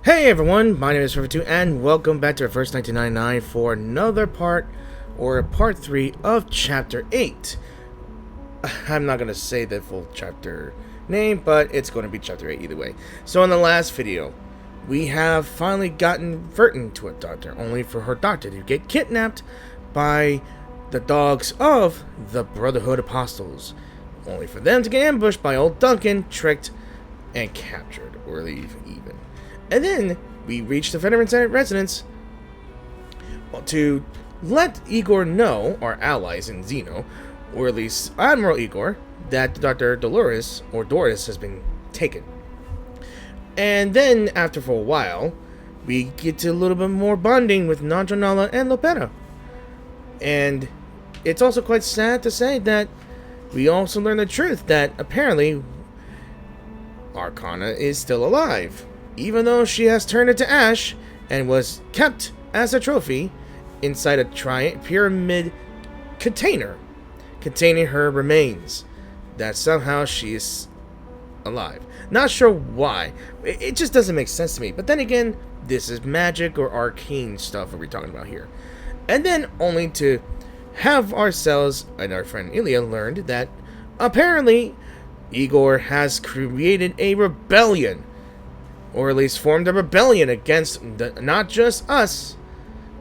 Hey everyone, my name is River2 and welcome back to Reverse 1999 for another part, or part 3 of Chapter 8. I'm not going to say the full chapter name, but it's going to be Chapter 8 either way. So in the last video, we have finally gotten Vertin to a doctor, only for her doctor to get kidnapped by the dogs of the Brotherhood Apostles, only for them to get ambushed by old Duncan, tricked, and captured, or leave even. And then we reached the Veteran Senate residence to let Igor know, our allies in Xeno, or at least Admiral Igor, that Dr. Doris has been taken. And then, after for a while, we get to a little bit more bonding with Nandranala and Lopera. And it's also quite sad to say that we also learn the truth that apparently Arcana is still alive, even though she has turned into ash and was kept as a trophy inside a pyramid container containing her remains, that somehow she is alive. Not sure why. It just doesn't make sense to me. But then again, this is magic or arcane stuff that we're talking about here. And then only to have ourselves and our friend Ilya learned that apparently Igor has created a rebellion, or at least formed a rebellion against not just us,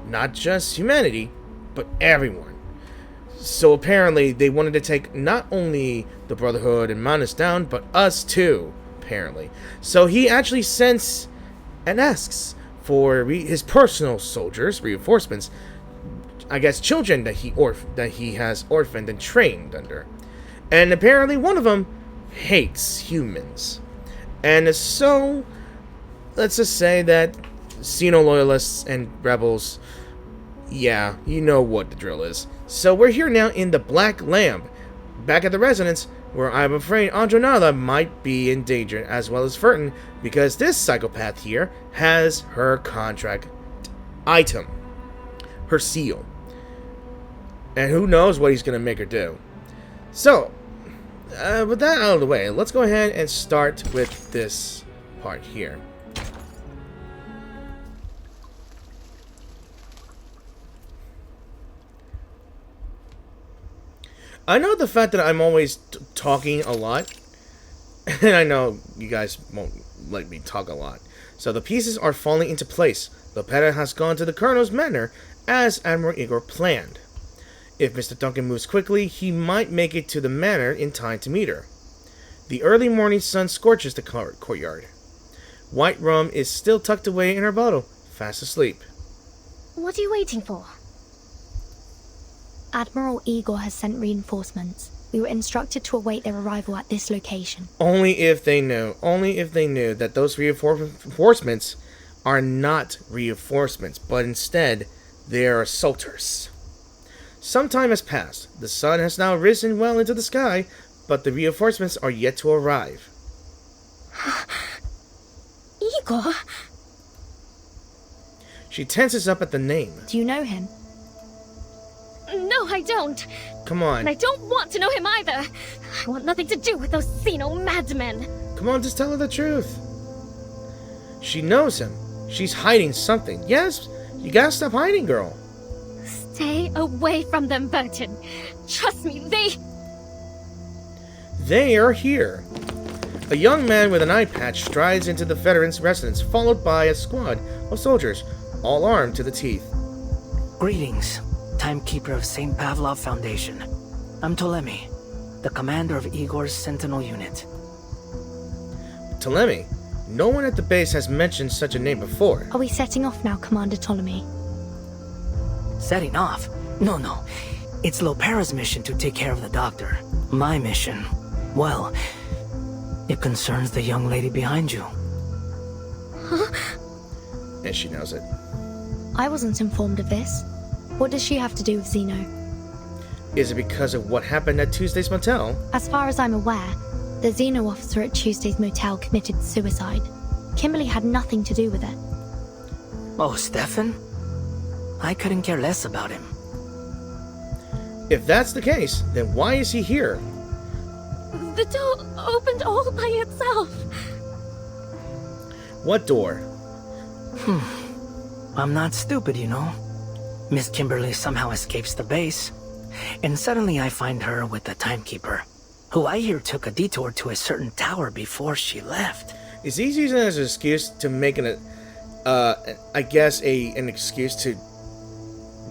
not just humanity, but everyone. So apparently they wanted to take not only the Brotherhood and mount us down, but us too, apparently. So he actually sends and asks for his personal soldiers, reinforcements, I guess children that he has orphaned and trained under. And apparently one of them hates humans. And so let's just say that Xeno loyalists and rebels, yeah, you know what the drill is. So we're here now in the Black Lamb, back at the residence, where I'm afraid Andronala might be in danger, as well as Vertin, because this psychopath here has her contract item, her seal. And who knows what he's going to make her do. So, with that out of the way, let's go ahead and start with this part here. I know the fact that I'm always talking a lot, and I know you guys won't let me talk a lot. So the pieces are falling into place. Lopera has gone to the Colonel's manor, as Admiral Igor planned. If Mr. Duncan moves quickly, he might make it to the manor in time to meet her. The early morning sun scorches the courtyard. White rum is still tucked away in her bottle, fast asleep. What are you waiting for? Admiral Igor has sent reinforcements. We were instructed to await their arrival at this location. Only if they knew that those reinforcements are not reinforcements, but instead they are assaulters. Some time has passed. The sun has now risen well into the sky, but the reinforcements are yet to arrive. Igor? She tenses up at the name. Do you know him? No, I don't. Come on. And I don't want to know him either. I want nothing to do with those Xeno madmen. Come on, just tell her the truth. She knows him. She's hiding something. Yes, you gotta stop hiding, girl. Stay away from them, Burton. Trust me, They are here. A young man with an eye patch strides into the veteran's residence, followed by a squad of soldiers, all armed to the teeth. Greetings, Timekeeper of St. Pavlov Foundation. I'm Ptolemy, the commander of Igor's Sentinel unit. Ptolemy? No one at the base has mentioned such a name before. Are we setting off now, Commander Ptolemy? Setting off? No. It's Lopera's mission to take care of the doctor. My mission, well, it concerns the young lady behind you. Huh? And she knows it. I wasn't informed of this. What does she have to do with Xeno? Is it because of what happened at Tuesday's motel? As far as I'm aware, the Xeno officer at Tuesday's motel committed suicide. Kimberly had nothing to do with it. Oh, Stefan? I couldn't care less about him. If that's the case, then why is he here? The door opened all by itself. What door? I'm not stupid, you know. Miss Kimberly somehow escapes the base, and suddenly I find her with the Timekeeper, who I hear took a detour to a certain tower before she left. Is he using it as an excuse to make an excuse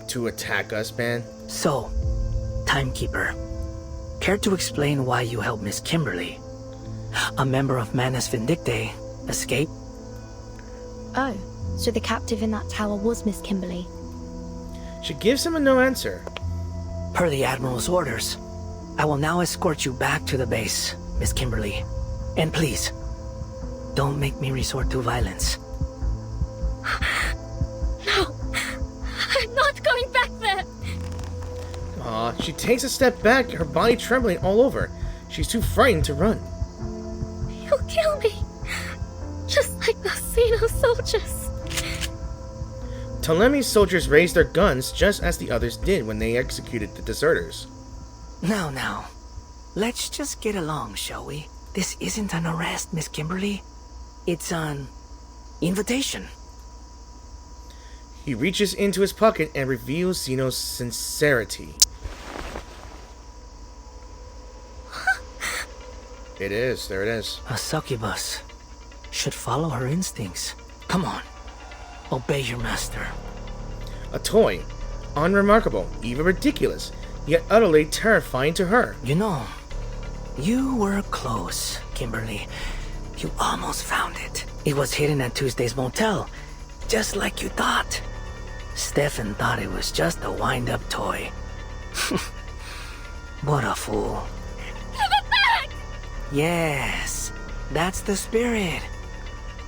to attack us, man? So, Timekeeper, care to explain why you helped Miss Kimberly, a member of Manus Vindictae, escape? Oh, so the captive in that tower was Miss Kimberly. She gives him a no answer. Per the Admiral's orders, I will now escort you back to the base, Miss Kimberly. And please, don't make me resort to violence. No, I'm not going back there. Aw, she takes a step back, her body trembling all over. She's too frightened to run. You'll kill me, just like those Xeno soldiers. Ptolemy's soldiers raised their guns just as the others did when they executed the deserters. Now, let's just get along, shall we? This isn't an arrest, Miss Kimberly. It's an invitation. He reaches into his pocket and reveals Xeno's sincerity. It is, there it is. A succubus should follow her instincts. Come on, obey your master. A toy. Unremarkable, even ridiculous, yet utterly terrifying to her. You know, you were close, Kimberly. You almost found it. It was hidden at Tuesday's motel, just like you thought. Stefan thought it was just a wind-up toy. What a fool. Give it back! Yes, that's the spirit.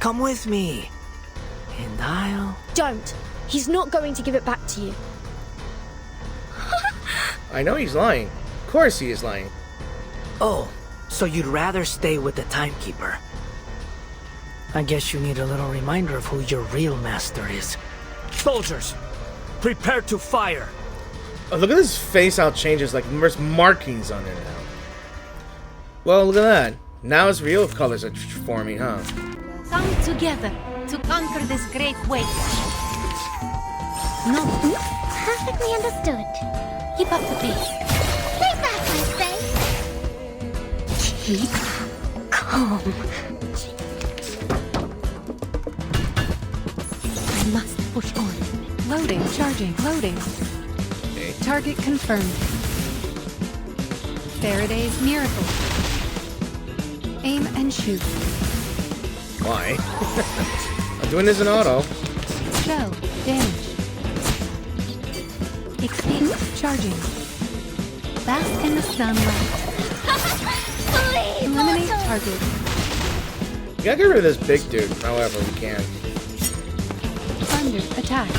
Come with me, and I'll... Don't! He's not going to give it back to you. I know he's lying. Of course he is lying. Oh, so you'd rather stay with the Timekeeper. I guess you need a little reminder of who your real master is. Soldiers, prepare to fire! Oh, look at his face, how it changes, like there's markings on it now. Well, look at that. Now his real colors are forming, huh? Come together to conquer this great waste. No, perfectly understood. Keep up the pace. Stay back, I say. Keep calm. I must push on. Loading, charging, loading. Okay. Target confirmed. Faraday's miracle. Aim and shoot. Why? I'm doing this in auto. Shell, damage. Extinct, charging. Bask in the sunlight. Please, Eliminate Otto. target. We gotta get rid of this big dude, however we can. Under attack.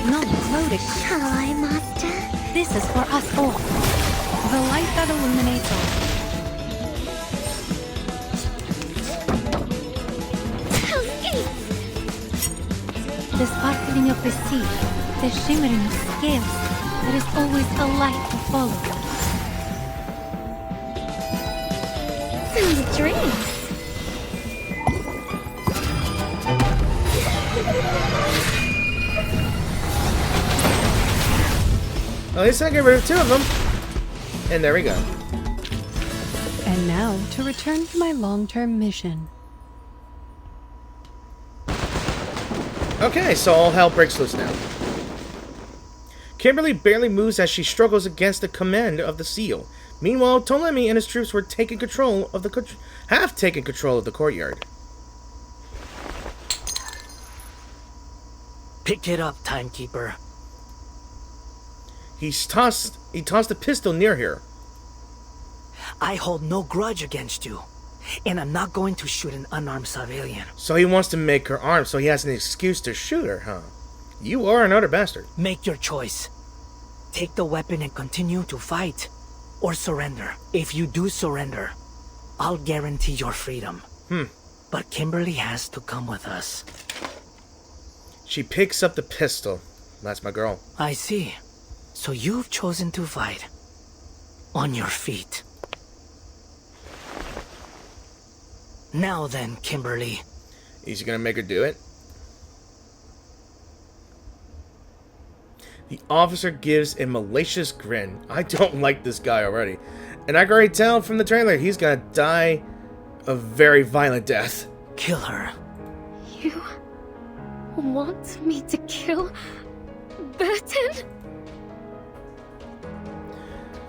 No, loading. Shall I, Master? This is for us all. The light that illuminates all. Those gates! The sparkling of the sea, the shimmering of scales, there is always a light to follow. Some dreams. At least I get rid of two of them. And there we go. And now to return to my long-term mission. Okay, so all hell breaks loose now. Kimberly barely moves as she struggles against the command of the seal. Meanwhile, Ptolemy and his troops have taken control of the courtyard. Pick it up, Timekeeper. He tossed a pistol near her. I hold no grudge against you, and I'm not going to shoot an unarmed civilian. So he wants to make her armed, so he has an excuse to shoot her, huh? You are another bastard. Make your choice. Take the weapon and continue to fight, or surrender. If you do surrender, I'll guarantee your freedom. But Kimberly has to come with us. She picks up the pistol. That's my girl. I see. So you've chosen to fight. On your feet. Now then, Kimberly. Is he gonna make her do it? The officer gives a malicious grin. I don't like this guy already. And I can already tell from the trailer he's gonna die a very violent death. Kill her. You want me to kill Burton?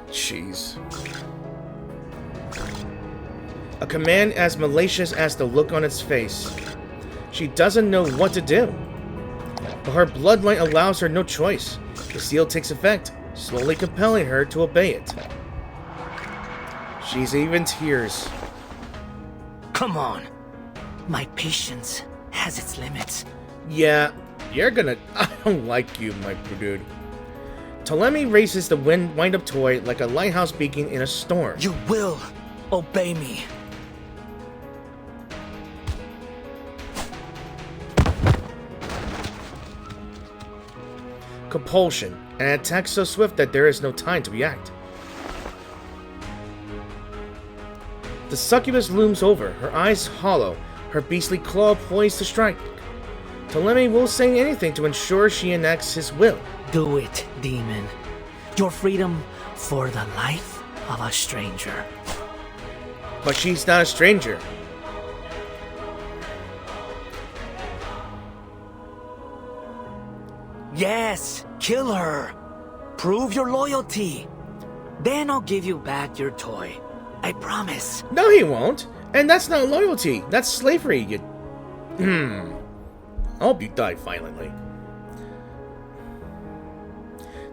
Jeez. A command as malicious as the look on its face. She doesn't know what to do. But her bloodline allows her no choice. The seal takes effect, slowly compelling her to obey it. She's even tears. Come on. My patience has its limits. Yeah, you're gonna... I don't like you, my dude. Ptolemy races the wind-up toy like a lighthouse beacon in a storm. You will obey me. Compulsion, an attack so swift that there is no time to react. The succubus looms over, her eyes hollow, her beastly claw poised to strike. Ptolemy will say anything to ensure she enacts his will. Do it, demon. Your freedom for the life of a stranger. But she's not a stranger. Yes, kill her. Prove your loyalty. Then I'll give you back your toy. I promise. No, he won't. And that's not loyalty. That's slavery, you... I hope you die violently.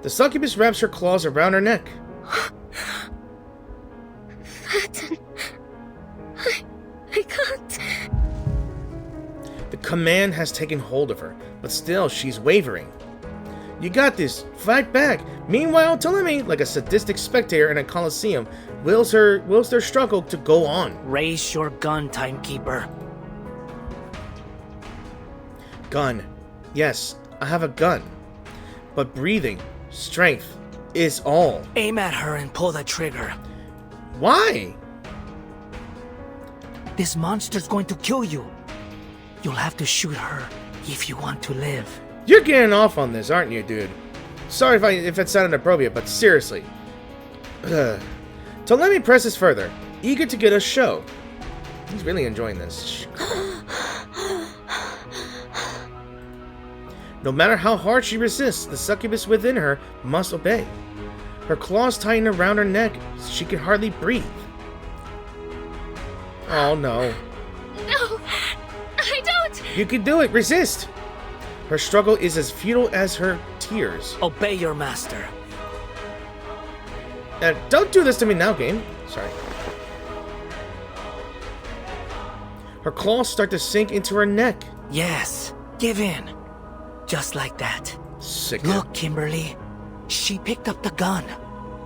The succubus wraps her claws around her neck. Burton, I can't. The command has taken hold of her, but still she's wavering. You got this. Fight back. Meanwhile, Ptolemy, like a sadistic spectator in a coliseum, wills their struggle to go on. Raise your gun, Timekeeper. Gun. Yes, I have a gun. But breathing, strength, is all. Aim at her and pull the trigger. Why? This monster's going to kill you. You'll have to shoot her if you want to live. You're getting off on this, aren't you, dude? Sorry if it sounded inappropriate, but seriously. Ptolemy presses further, eager to get a show. He's really enjoying this. No matter how hard she resists, the succubus within her must obey. Her claws tighten around her neck. She can hardly breathe. Oh no. No, I don't. You can do it. Resist. Her struggle is as futile as her tears. Obey your master. Don't do this to me now, game. Sorry. Her claws start to sink into her neck. Yes, give in. Just like that. Sick. Look, Kimberly. She picked up the gun.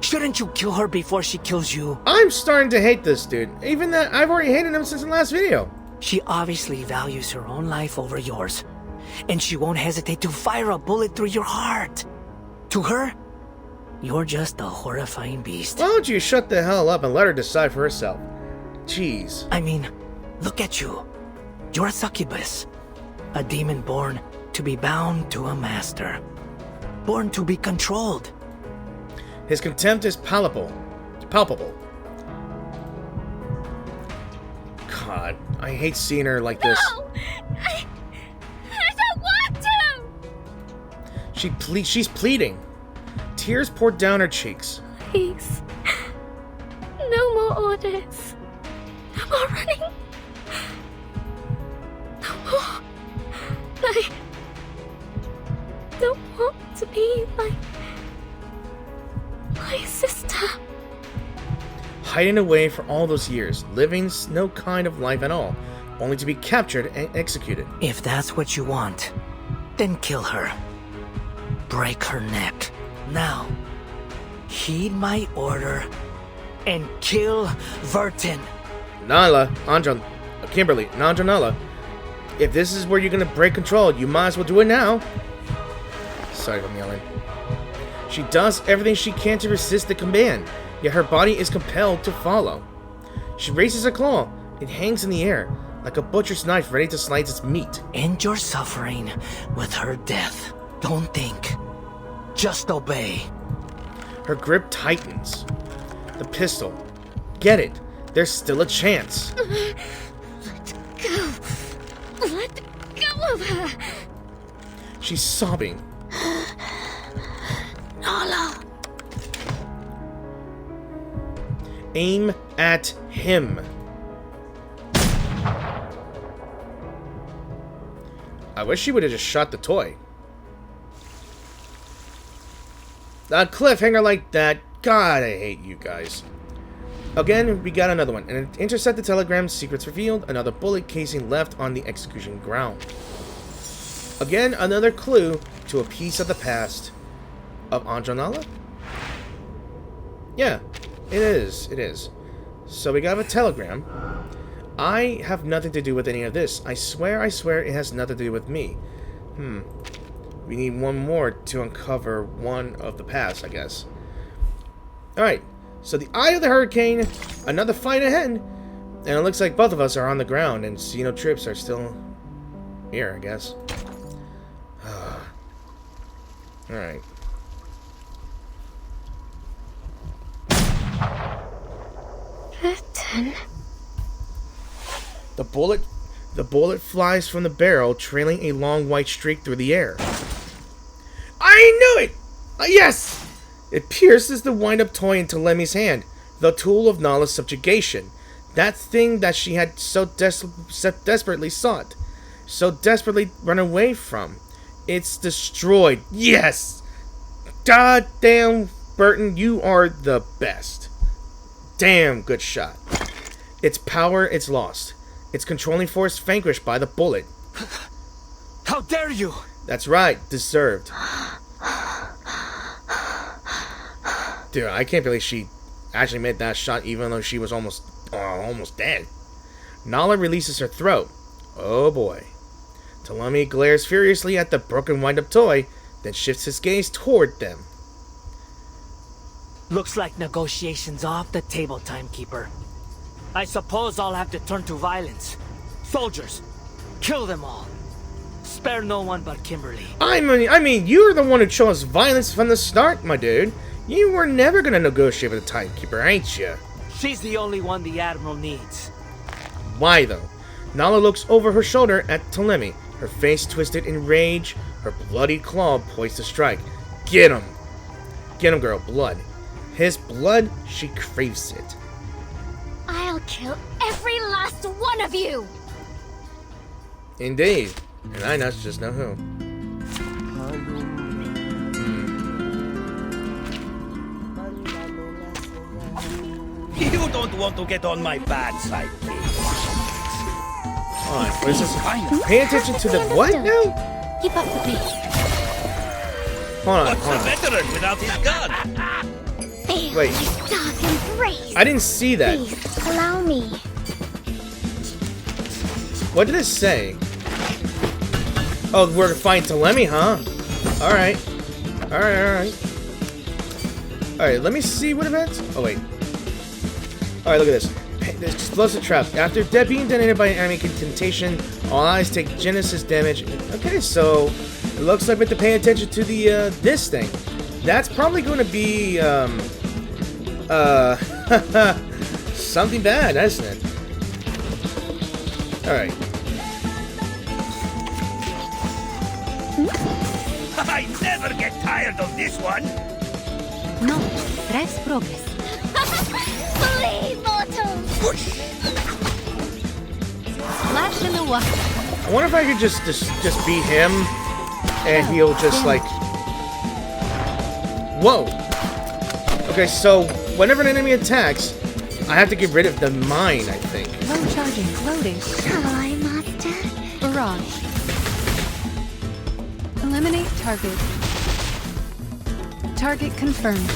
Shouldn't you kill her before she kills you? I'm starting to hate this dude. Even that, I've already hated him since the last video. She obviously values her own life over yours. And she won't hesitate to fire a bullet through your heart. To her, you're just a horrifying beast. Why don't you shut the hell up and let her decide for herself? Jeez. I mean, look at you. You're a succubus. A demon born to be bound to a master. Born to be controlled. His contempt is palpable. God, I hate seeing her like this. No! I don't want to! She's pleading. Tears pour down her cheeks. Please. No more orders. No more running. No more. I don't want to be like my sister. Hiding away for all those years, living no kind of life at all, only to be captured and executed. If that's what you want, then kill her. Break her neck. Now, heed my order and kill Burton. Nala, Kimberly, Nala. If this is where you're gonna break control, you might as well do it now. Sorry if I'm yelling. She does everything she can to resist the command, yet her body is compelled to follow. She raises a claw. It hangs in the air, like a butcher's knife ready to slice its meat. End your suffering with her death. Don't think. Just obey. Her grip tightens. The pistol. Get it. There's still a chance. Let go. Let go of her. She's sobbing. Nala. Aim at him. I wish she would have just shot the toy. A cliffhanger like that. God, I hate you guys. Again, we got another one. An intercepted telegram, secrets revealed, another bullet casing left on the execution ground. Again, another clue to a piece of the past of Andronala? Yeah, it is. It is. So we got a telegram. I have nothing to do with any of this. I swear it has nothing to do with me. We need one more to uncover one of the past, I guess. Alright, so the Eye of the Hurricane, another fight ahead, and it looks like both of us are on the ground, and Xeno troops are still here, I guess. Alright. Written. The bullet flies from the barrel, trailing a long white streak through the air. I knew it! Yes! It pierces the wind-up toy into Lemmy's hand, the tool of Nala's subjugation. That thing that she had so desperately sought, so desperately run away from. It's destroyed. Yes! God damn, Burton, you are the best. Damn good shot. Its power is lost. Its controlling force vanquished by the bullet. How dare you! That's right, deserved. Dude, I can't believe she actually made that shot even though she was almost dead. Nala releases her throat. Oh boy. Ptolemy glares furiously at the broken wind-up toy, then shifts his gaze toward them. Looks like negotiations off the table, Timekeeper. I suppose I'll have to turn to violence. Soldiers, kill them all. Spare no one but Kimberly. I mean, you're the one who chose violence from the start, my dude. You were never gonna negotiate with the Timekeeper, ain't you? She's the only one the Admiral needs. Why, though? Nala looks over her shoulder at Ptolemy, her face twisted in rage, her bloody claw poised to strike. Get him! Get him, girl, blood. His blood, she craves it. I'll kill every last one of you! Indeed. And I just know who. You don't want to get on my bad side, kid. Alright, what is this? Pay attention to the what now? Keep up the pace. Hold on, What's hold a on. veteran without his gun? Feel Wait. this dark embrace. I didn't see that. Please, allow me. What did it say? Oh, we're to find Ptolemy, huh? Alright. Alright. Alright, let me see what events. Oh, wait. Alright, look at this. This explosive trap. After being detonated by an enemy temptation, all eyes take Genesis damage. Okay, so it looks like we have to pay attention to the this thing. That's probably going to be something bad, isn't it? Alright. I never get tired of this one. No, drives progress. Flee, mortals! Flash in the water. I wonder if I could just beat him, and he'll just like. Whoa. Okay, so whenever an enemy attacks, I have to get rid of the mine. I think. Low charging. Loading. Shall I, master? Barrage. Eliminate target. Target confirmed.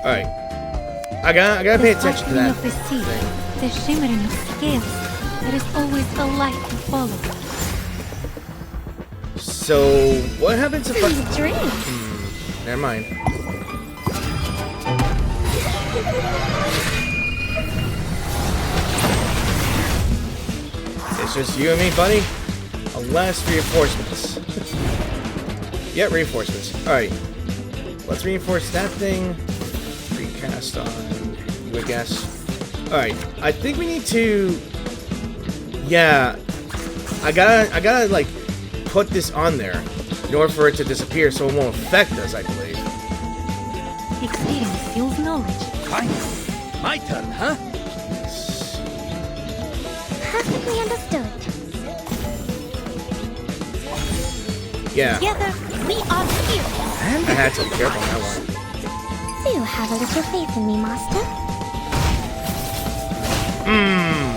All right. I gotta pay attention to The that. sparkling of the sea, the shimmering of scales. There is always a light to follow. So what happens if I? Dream. Never mind. It's just you and me, buddy. Unless reinforcements. Yeah, reinforcements. Alright. Let's reinforce that thing. Recast on you, I guess. Alright. I think we need to... Yeah. I gotta, like, put this on there in order for it to disappear so it won't affect us, I believe. Experience fuels knowledge. Fine. My turn, huh? Perfectly understood. Yeah. Together, we are fearless. I had to be careful on that one. Do have a little faith in me, Master?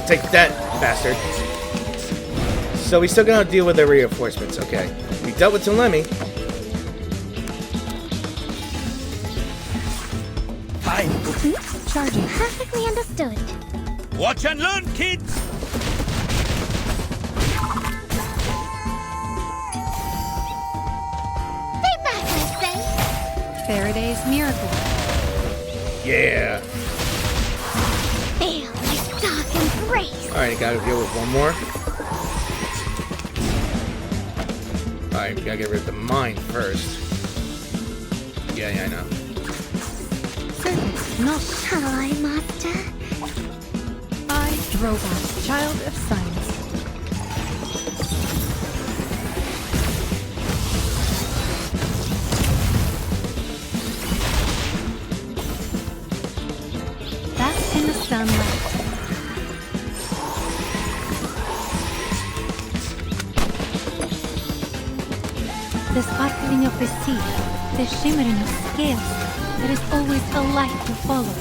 Take that, bastard. So we still gotta deal with the reinforcements, okay. We dealt with Telemi. Fine. Charging. Perfectly understood. Watch and learn, kids! Stay back, I say. Faraday's miracle. Yeah. Feel my dark embrace. Alright, gotta deal with one more. Alright, we gotta get rid of the mine first. Yeah, I know. Surface, not Hi, Master. I, Drobot, child of science. Bask in the sunlight. The sparkling of the sea, the shimmering of scales, there is always a light to follow.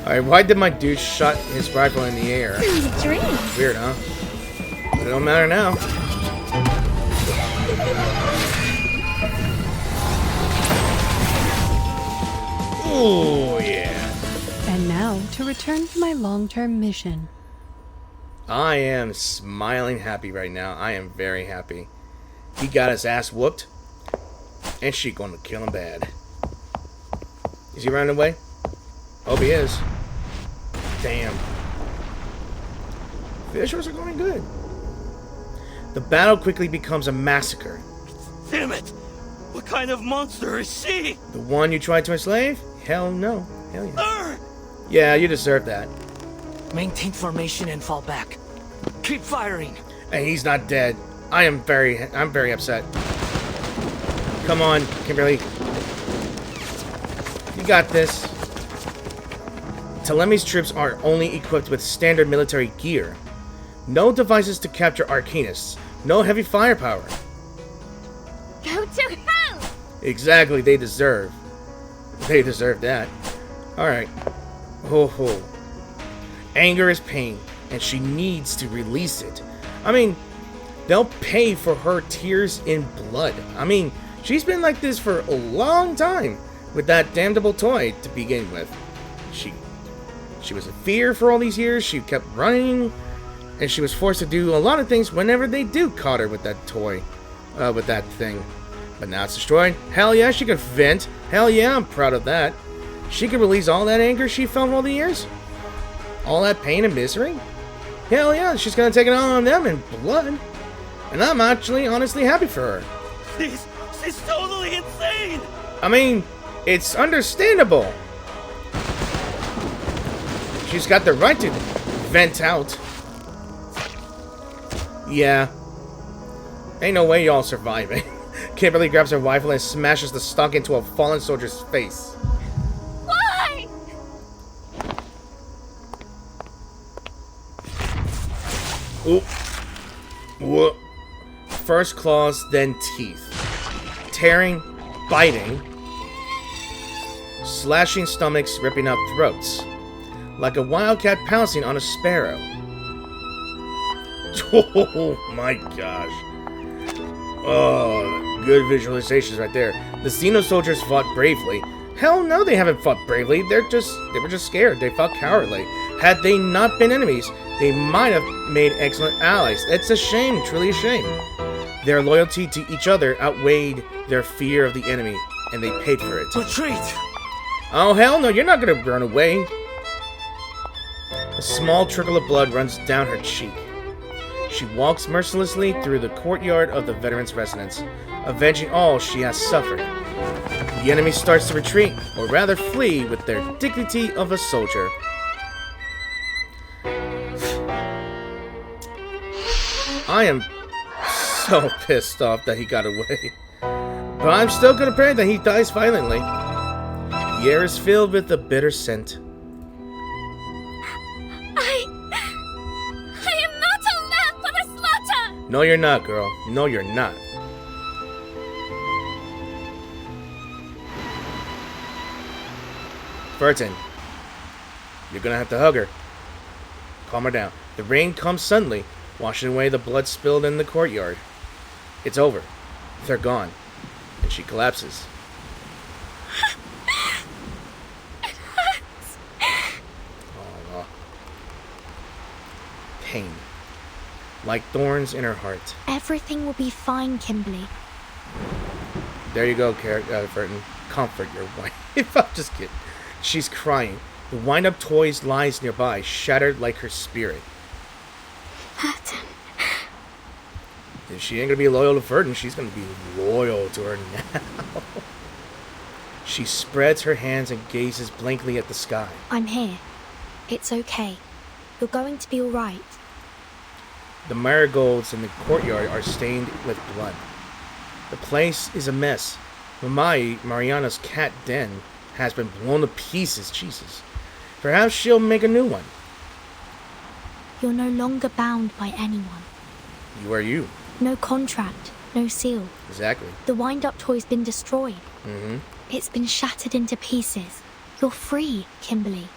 Alright, why did my dude shot his rifle in the air? Sweet dream. Weird, huh? But it don't matter now. Oh, yeah. And now to return to my long-term mission. I am smiling happy right now. I am very happy. He got his ass whooped. And she gonna kill him bad. Is he running away? Hope he is. Damn. Visuals are going good. The battle quickly becomes a massacre. Damn it! What kind of monster is she? The one you tried to enslave? Hell no. Hell yeah. Arr! Yeah, you deserve that. Maintain formation and fall back. Keep firing. And he's not dead. I'm very upset. Come on, Kimberly. You got this. Telemi's troops are only equipped with standard military gear. No devices to capture Arcanists. No heavy firepower. Go to hell! Exactly, they deserve. They deserve that. Alright. Ho ho. Anger is pain, and she needs to release it. I mean, they'll pay for her tears in blood. I mean, she's been like this for a long time with that damnable toy to begin with. She was in fear for all these years. She kept running, and she was forced to do a lot of things whenever they do caught her with that toy, with that thing. But now it's destroyed. Hell yeah, she could vent. Hell yeah, I'm proud of that. She could release all that anger she felt all the years. All that pain and misery. Hell yeah, she's gonna take it on them in blood. And I'm actually honestly happy for her. She's totally insane! I mean, it's understandable. She's got the right to vent out. Yeah. Ain't no way y'all surviving. Kimberly grabs her rifle and smashes the stock into a fallen soldier's face. Why? Oop. Whoop. First claws, then teeth. Tearing, biting, slashing stomachs, ripping out throats. Like a wildcat pouncing on a sparrow. Oh my gosh. Oh, good visualizations right there. The Xeno soldiers fought bravely. Hell no, they haven't fought bravely. They were just scared. They fought cowardly. Had they not been enemies, they might have made excellent allies. It's a shame, truly a shame. Their loyalty to each other outweighed their fear of the enemy. and they paid for it. Retreat! Oh, hell no, you're not gonna run away. A small trickle of blood runs down her cheek. She walks mercilessly through the courtyard of the veteran's residence, avenging all she has suffered. The enemy starts to retreat, or rather flee, with their dignity of a soldier. I am so pissed off that he got away. But I'm still gonna pray that he dies violently. The air is filled with a bitter scent. I am not a lamb for the slaughter! No, you're not, girl. No, you're not. Burton, you're gonna have to hug her. Calm her down. The rain comes suddenly, washing away the blood spilled in the courtyard. It's over. They're gone. And she collapses. Oh, pain. Like thorns in her heart. Everything will be fine, Kimberly. There you go, Burton. Comfort your wife. I'm just kidding. She's crying. The wind-up toys lies nearby, shattered like her spirit. Burton. If she ain't gonna be loyal to Burton, she's gonna be loyal to her now. She spreads her hands and gazes blankly at the sky. I'm here. It's okay. You're going to be alright. The marigolds in the courtyard are stained with blood. The place is a mess. Mariana's cat den has been blown to pieces. Jesus. Perhaps she'll make a new one. You're no longer bound by anyone. You are you. No contract, no seal. Exactly. The wind-up toy's been destroyed. Mm-hmm. It's been shattered into pieces. You're free, Kimberly.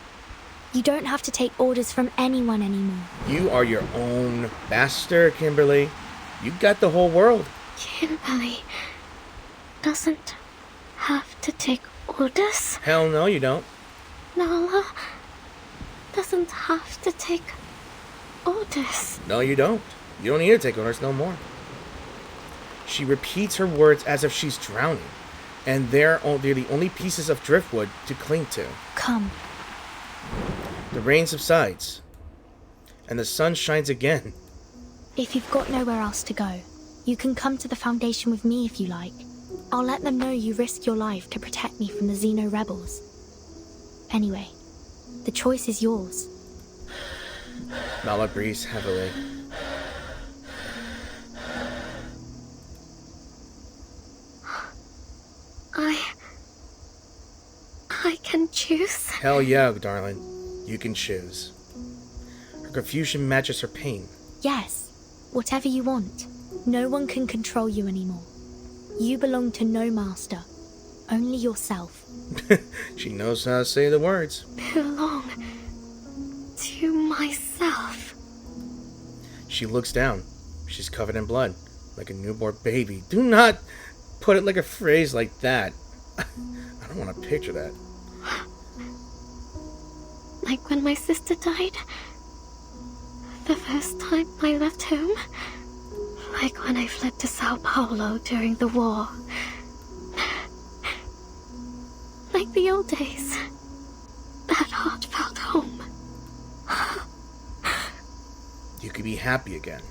You don't have to take orders from anyone anymore. You are your own master, Kimberly. You got the whole world. Kimberly doesn't have to take orders. Hell no, you don't. Nala doesn't have to take orders. No, you don't. You don't need to take orders no more. She repeats her words as if she's drowning, and they're the only pieces of driftwood to cling to. Come. The rain subsides, and the sun shines again. If you've got nowhere else to go, you can come to the Foundation with me if you like. I'll let them know you risked your life to protect me from the Xeno rebels. Anyway, the choice is yours. Nala breathes heavily. I can choose. Hell yeah, darling. You can choose. Her confusion matches her pain. Yes, whatever you want. No one can control you anymore. You belong to no master, only yourself. She knows how to say the words. Belong to myself. She looks down. She's covered in blood, like a newborn baby. Do not put it like a phrase like that. I don't want to picture that. Like when my sister died. The first time I left home. Like when I fled to Sao Paulo during the war. Like the old days. That heartfelt home. You could be happy again.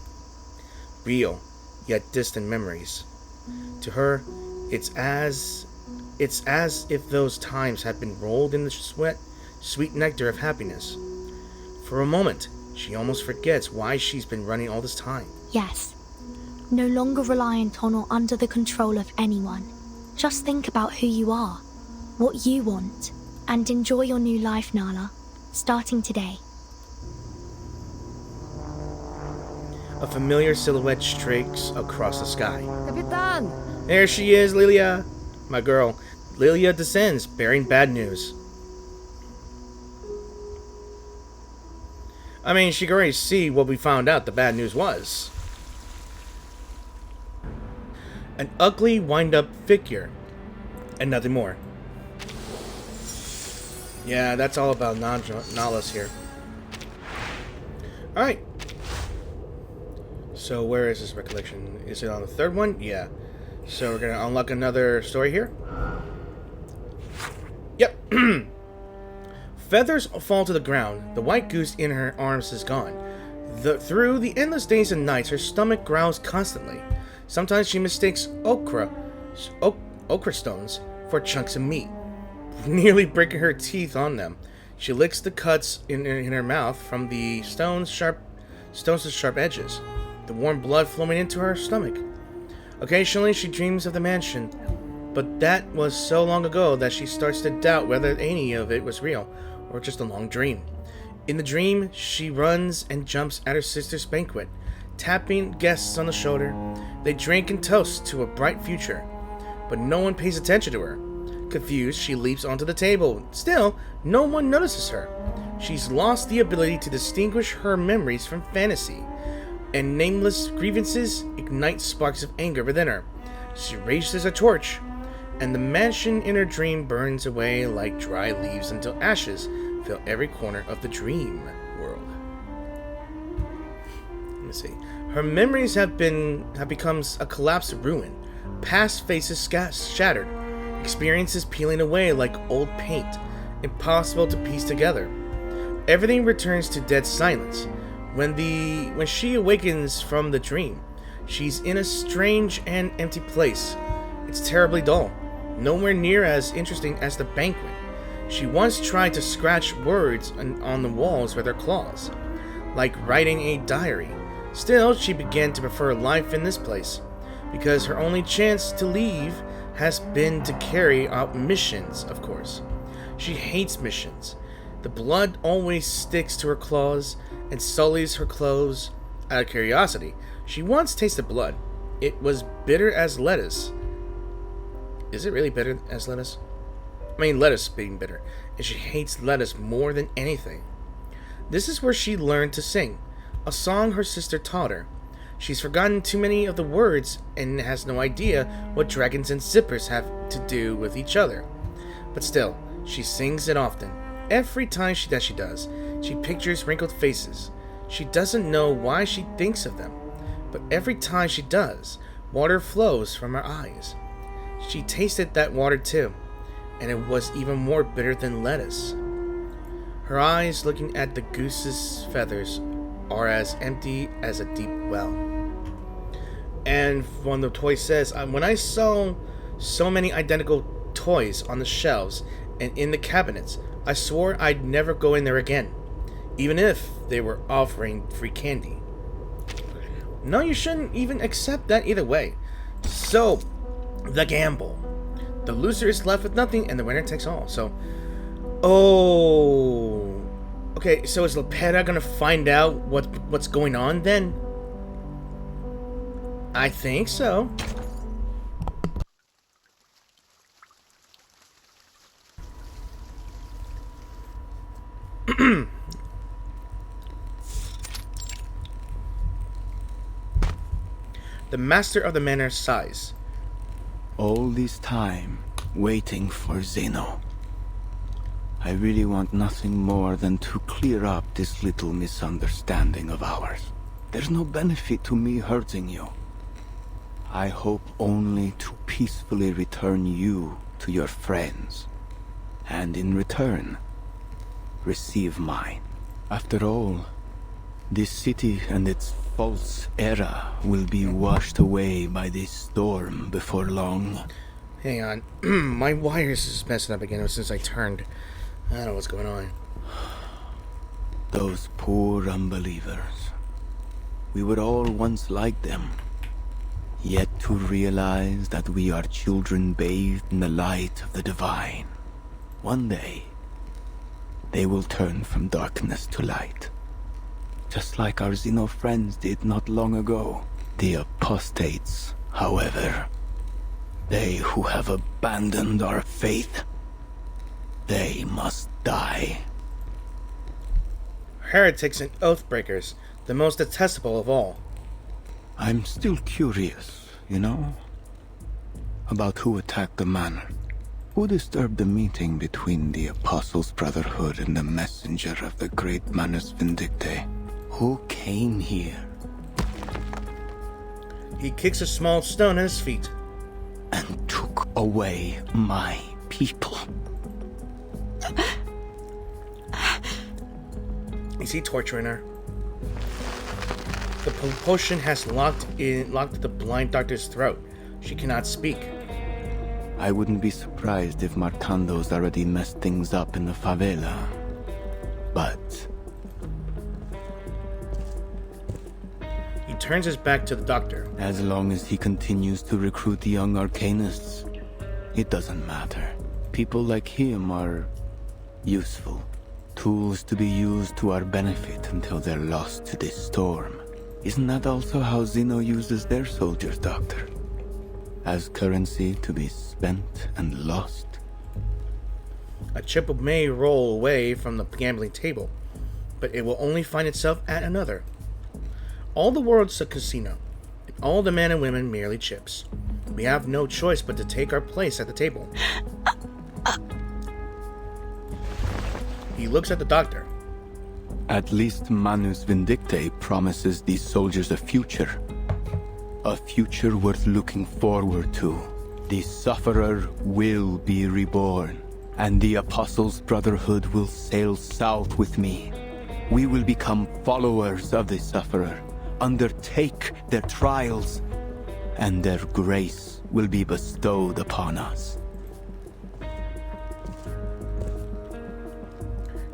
Real, yet distant memories. To her, it's as if those times had been rolled in the sweet nectar of happiness. For a moment, she almost forgets why she's been running all this time. Yes. No longer reliant on or under the control of anyone. Just think about who you are, what you want, and enjoy your new life, Nala, starting today. A familiar silhouette streaks across the sky. Capitan! There she is, Lilia! My girl. Lilia descends, bearing bad news. I mean, she can already see what we found out the bad news was. An ugly, wind-up figure. And nothing more. Yeah, that's all about Nala's here. Alright. So where is this recollection? Is it on the third one? Yeah. So we're going to unlock another story here. Feathers fall to the ground. The white goose in her arms is gone. Through the endless days and nights, her stomach growls constantly. Sometimes she mistakes okra stones for chunks of meat, nearly breaking her teeth on them. She licks the cuts in her mouth from the stones with sharp edges, the warm blood flowing into her stomach. Occasionally, she dreams of the mansion, but that was so long ago that she starts to doubt whether any of it was real or just a long dream. In the dream, she runs and jumps at her sister's banquet, tapping guests on the shoulder. They drink and toast to a bright future, but no one pays attention to her. Confused, she leaps onto the table. Still, no one notices her. She's lost the ability to distinguish her memories from fantasy, and nameless grievances ignite sparks of anger within her. She raises a torch, and the mansion in her dream burns away like dry leaves until ashes fill every corner of the dream world. Let me see. Her memories have become a collapsed ruin. Past faces shattered. Experiences peeling away like old paint. Impossible to piece together. Everything returns to dead silence. When she awakens from the dream, she's in a strange and empty place. It's terribly dull. Nowhere near as interesting as the banquet. She once tried to scratch words on the walls with her claws, like writing a diary. Still, she began to prefer life in this place, because her only chance to leave has been to carry out missions, of course. She hates missions. The blood always sticks to her claws and sullies her clothes. Out of curiosity, she once tasted blood. It was bitter as lettuce. Is it really bitter as lettuce? I mean, lettuce being bitter. And she hates lettuce more than anything. This is where she learned to sing, a song her sister taught her. She's forgotten too many of the words and has no idea what dragons and zippers have to do with each other. But still, she sings it often. Every time she does, she pictures wrinkled faces. She doesn't know why she thinks of them, but every time she does, water flows from her eyes. She tasted that water too, and it was even more bitter than lettuce. Her eyes, looking at the goose's feathers, are as empty as a deep well. And one of the toys says, when I saw so many identical toys on the shelves and in the cabinets, I swore I'd never go in there again, even if they were offering free candy. No, you shouldn't even accept that either way. So, the gamble. The loser is left with nothing and the winner takes all. So, okay, so is Lopera gonna find out what's going on then? I think so. The master of the manor sighs. All this time, waiting for Zeno. I really want nothing more than to clear up this little misunderstanding of ours. There's no benefit to me hurting you. I hope only to peacefully return you to your friends, and in return, receive mine. After all, this city and its false era will be washed away by this storm before long. Hang on. My wires is messing up again since I turned. I don't know what's going on. Those poor unbelievers. We were all once like them. Yet to realize that we are children bathed in the light of the divine. One day, they will turn from darkness to light. Just like our Xeno friends did not long ago. The apostates, however, they who have abandoned our faith, they must die. Heretics and oathbreakers, the most detestable of all. I'm still curious, you know, about who attacked the manor. Who disturbed the meeting between the Apostles' Brotherhood and the messenger of the great Manus Vindicte? Who came here? He kicks a small stone at his feet. And took away my people. Is he torturing her? The potion has locked the blind doctor's throat. She cannot speak. I wouldn't be surprised if Martando's already messed things up in the favela. But he turns his back to the doctor. As long as he continues to recruit young arcanists, it doesn't matter. People like him are useful. Tools to be used to our benefit until they're lost to this storm. Isn't that also how Zeno uses their soldiers, Doctor? As currency to be spent and lost? A chip may roll away from the gambling table, but it will only find itself at another. All the world's a casino, and all the men and women merely chips. We have no choice but to take our place at the table. He looks at the doctor. At least Manus Vindicte promises these soldiers a future. A future worth looking forward to. The Sufferer will be reborn, and the Apostles' Brotherhood will sail south with me. We will become followers of the Sufferer, undertake their trials, and their grace will be bestowed upon us.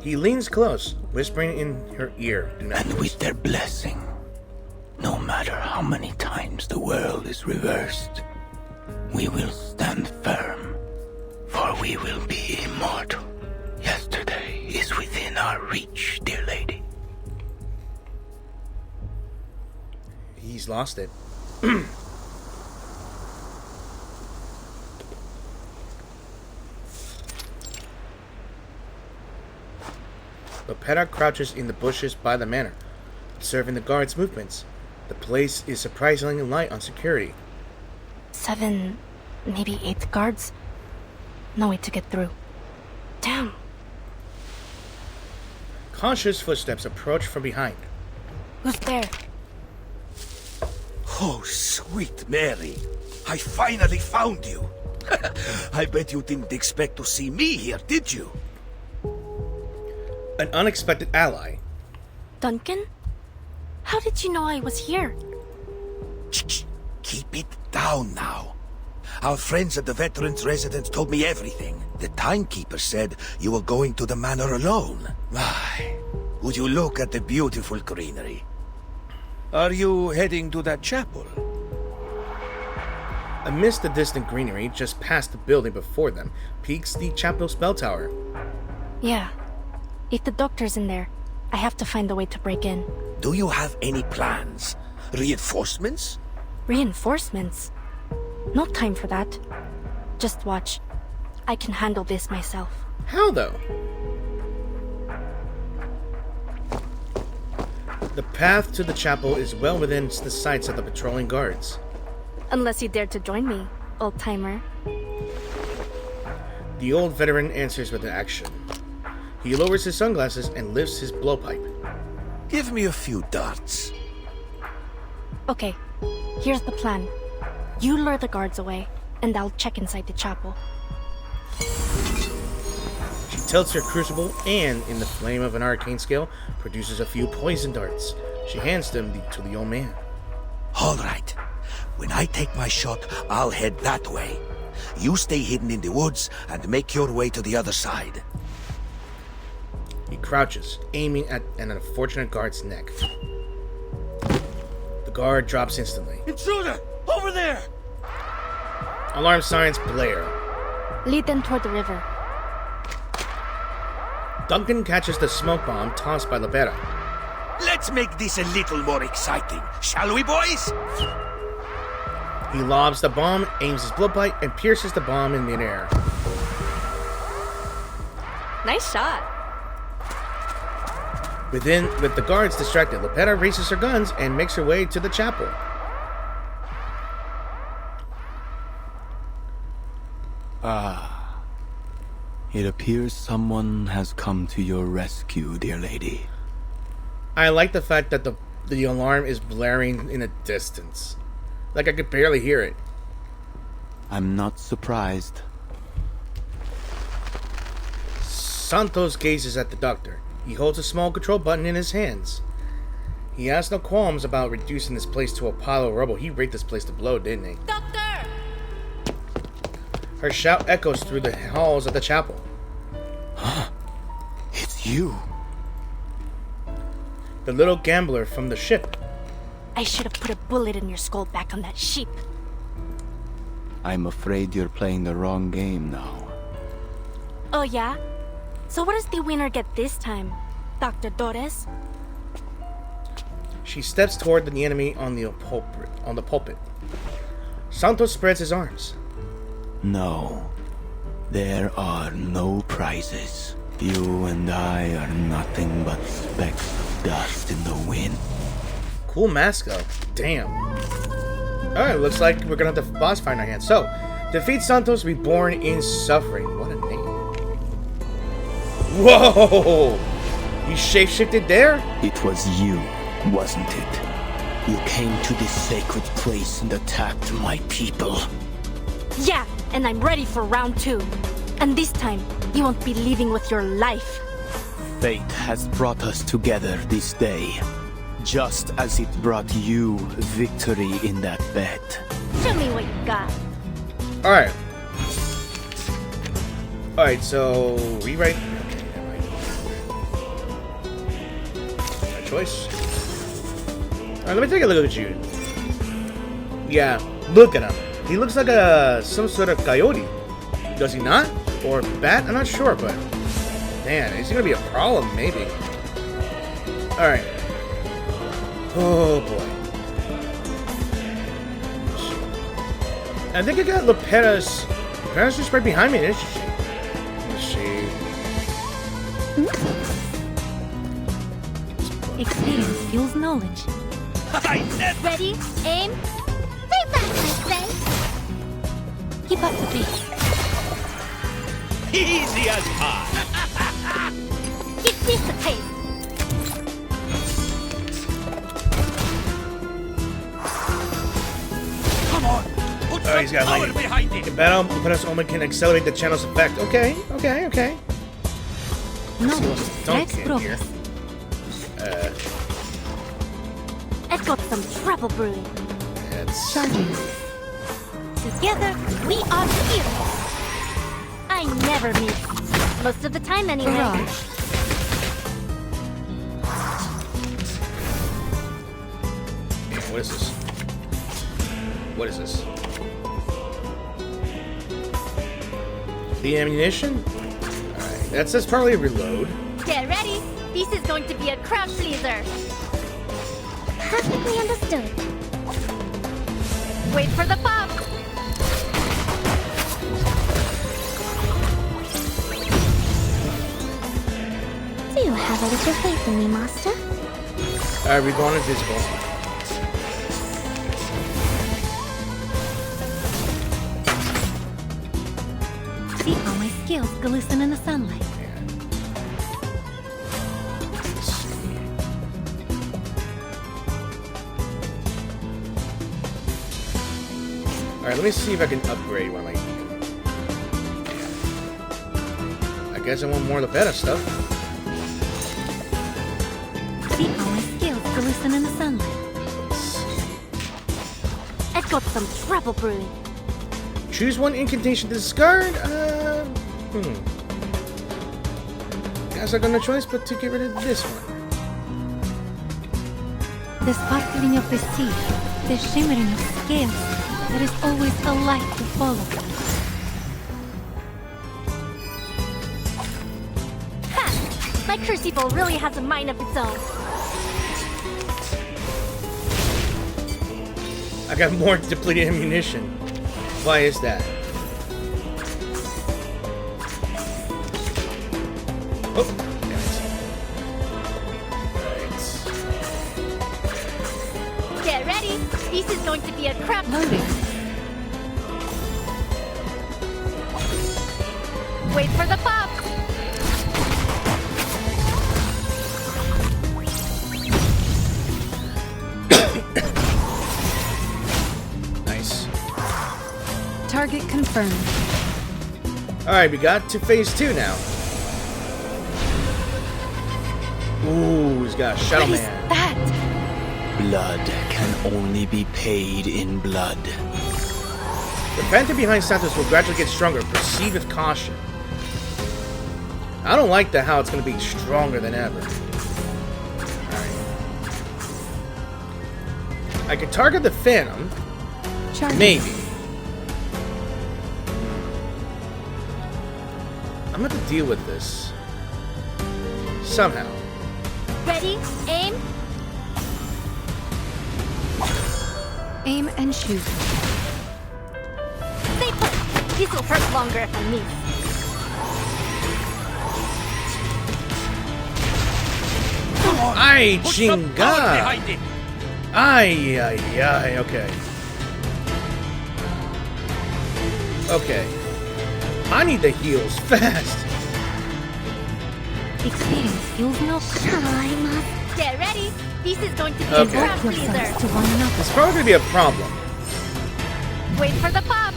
He leans close, whispering in her ear. And with their blessing, no matter how many times the world is reversed, we will stand firm, for we will be immortal. Yesterday is within our reach, dear lady. He's lost it. Lopera crouches in the bushes by the manor, observing the guards' movements. The place is surprisingly light on security. 7, maybe 8 guards. No way to get through. Damn. Cautious footsteps approach from behind. Who's there? Oh, sweet Mary. I finally found you. I bet you didn't expect to see me here, did you? An unexpected ally. Duncan? How did you know I was here? Shh, keep it down now. Our friends at the Veterans Residence told me everything. The Timekeeper said you were going to the manor alone. Why, would you look at the beautiful greenery? Are you heading to that chapel? Amidst the distant greenery, just past the building before them, peeks the chapel's bell tower. Yeah. If the doctor's in there, I have to find a way to break in. Do you have any plans? Reinforcements? Reinforcements? No time for that. Just watch. I can handle this myself. How though? The path to the chapel is well within the sights of the patrolling guards. Unless you dare to join me, old-timer. The old veteran answers with an action. He lowers his sunglasses and lifts his blowpipe. Give me a few darts. Okay, here's the plan. You lure the guards away, and I'll check inside the chapel. She tilts her crucible and, in the flame of an arcane scale, produces a few poison darts. She hands them to the old man. All right. When I take my shot, I'll head that way. You stay hidden in the woods and make your way to the other side. He crouches, aiming at an unfortunate guard's neck. The guard drops instantly. Intruder! Over there! Alarm sirens blare. Lead them toward the river. Duncan catches the smoke bomb tossed by Lopera. Let's make this a little more exciting, shall we, boys? He lobs the bomb, aims his blowpipe, and pierces the bomb in midair. Nice shot. With the guards distracted, Lopera raises her guns and makes her way to the chapel. It appears someone has come to your rescue, dear lady. I like the fact that the alarm is blaring in the distance. Like I could barely hear it. I'm not surprised. Santos gazes at the doctor. He holds a small control button in his hands. He has no qualms about reducing this place to a pile of rubble. He raked this place to blow, didn't he? Doctor! Her shout echoes through the halls of the chapel. Huh? It's you. The little gambler from the ship. I should have put a bullet in your skull back on that sheep. I'm afraid you're playing the wrong game now. Oh yeah? So what does the winner get this time, Dr. Torres? She steps toward the enemy on the pulpit. Santos spreads his arms. No. There are no prizes. You and I are nothing but specks of dust in the wind. Cool mask though. Damn. Alright, looks like we're gonna have the boss fight in our hands. So, defeat Santos, reborn in suffering. What a name. Whoa! You shapeshifted there? It was you, wasn't it? You came to this sacred place and attacked my people. Yeah, and I'm ready for round 2. And this time, you won't be leaving with your life. Fate has brought us together this day, just as it brought you victory in that bet. Show me what you got. Alright. Alright, so rewrite. My choice. Alright, let me take a look at you. Yeah, look at him. He looks like some sort of coyote. Does he not? Or bat? I'm not sure, but man, is he gonna be a problem? Maybe. Alright. Oh boy. I think I got Lopera's. Lopera's just right behind me, isn't she? Let's see. Experience fuels knowledge. Ready? Aim? Take that, my friend! Keep up the pace. Easy as pie. Give this a taste! Come on. Put Oh, he's got some power lightning. behind it. In battle, Lopera's Omen can accelerate the channel's effect. Okay. Knowledge Dunk strikes in progress. I've got some trouble brewing. It's Charging. Together, we are heroes. I never miss. Most of the time, anyway. Barrage. what is this? What is this? The ammunition? Alright, that says probably reload. Get ready! This is going to be a crowd pleaser! Perfectly understood. Wait for the pop! Do you have a little faith in me, Master? Alright, we're going invisible. See how my skills glisten in the sunlight. Let's see. Alright, let me see if I can upgrade one like. I guess I want more of the better stuff. See how my skills glisten in the sunlight. I've got some trouble brewing. Choose one incantation to discard. Guess I got no choice but to get rid of this one. The sparkling of the sea, the shimmering of scales, there is always a light to follow. Ha! My crucible really has a mind of its own. I got more depleted ammunition. Why is that? Oh, damn it. Right. Get ready! This is going to be a crap Loading. Wait for the pop! Nice. Target confirmed. Alright, we got to phase 2 now. Ooh, he's got a Shadow What is Man. that? Blood can only be paid in blood. The phantom behind Santos will gradually get stronger. Proceed with caution. I don't like that how it's going to be stronger than ever. Alright. I could target the phantom. Charlie. Maybe. I'm going to have to deal with this. Somehow. Ready? Aim. Aim and shoot. Stay put. This will hurt longer if I miss. Ay, chingada! Ay, ay, ay, okay. Okay. I need the heals fast. Experience skills no. Get ready. This is going to be Okay. a crowd Devote yourselves pleaser. to one another. It's probably going to be a problem. Wait for the pop.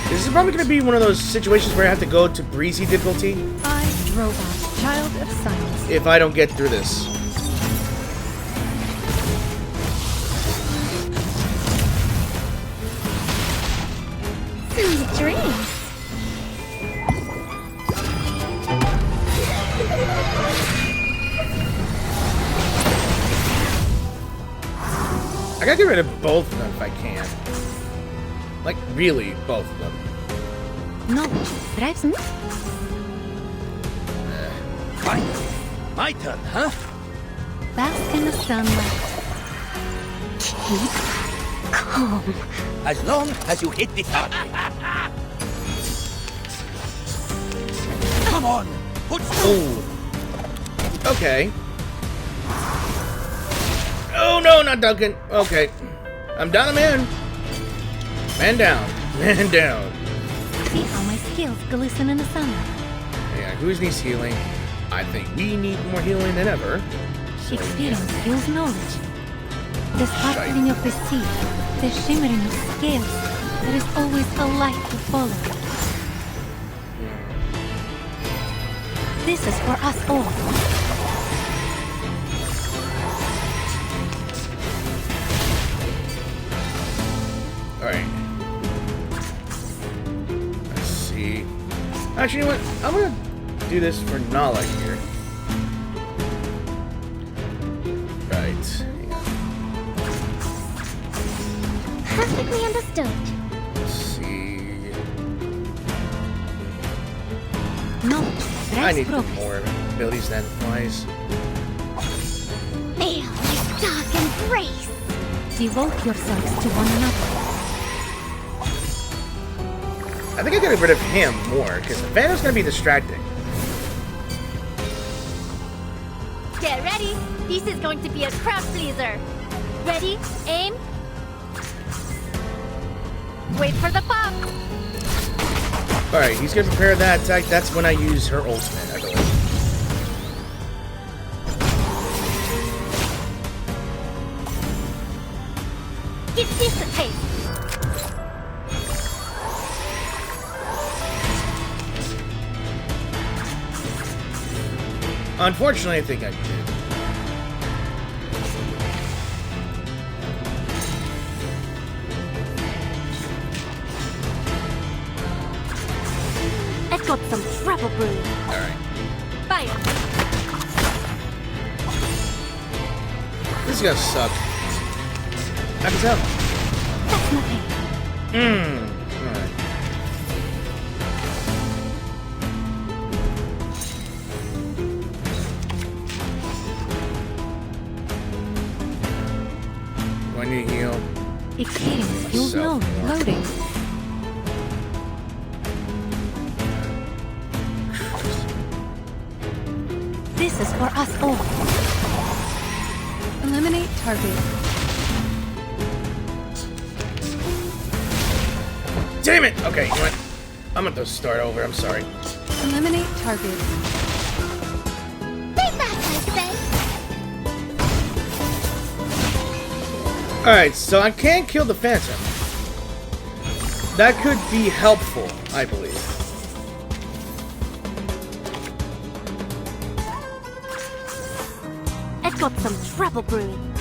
This is probably going to be one of those situations where I have to go to breezy difficulty I, Robot, Child of Science. if I don't get through this. Sweet dreams. I gotta get rid of both of them if I can. Like, really, both of them. Knowledge drives me. Fine. My turn, huh? Bask in the sunlight. Keep calm. As long as you hit the target. Come on! Put Ooh. Okay. Oh no, not Duncan. Okay. I'm down a man. Man down. Man down. See how my skills glisten in the sunlight. Yeah, who's needs healing? I think we need more healing than ever. Experience fuels knowledge. The sparkling of the sea, the shimmering of scales. There is always a light to follow. This is for us all. Alright. Let's see. Actually, you know what? I'm gonna do this for Nala here. Right. Perfectly understood. Let's see. Knowledge I drives need progress. more abilities than flies. Feel my dark embrace. Devote yourselves to one another. I think I gotta get rid of him more, because the Phantom's gonna be distracting. Get ready. This is going to be a crowd pleaser. Ready? Aim. Wait for the pop. Alright, he's gonna prepare that attack. That's when I use her ultimate, I believe. Give this a taste. Unfortunately, I think I did. I've got some trouble brewing. Alright. Fire. This is gonna suck. I can tell. That's nothing. Alright. When you heal. Experience fuels So knowledge. more. Loading. This is for us all. Eliminate target. Damn it! Okay, you know what? I'm gonna have to start over. I'm sorry. Eliminate target. Stay back, I say. Alright, so I can't kill the Phantom. That could be helpful, I believe. I've got some trouble brewing.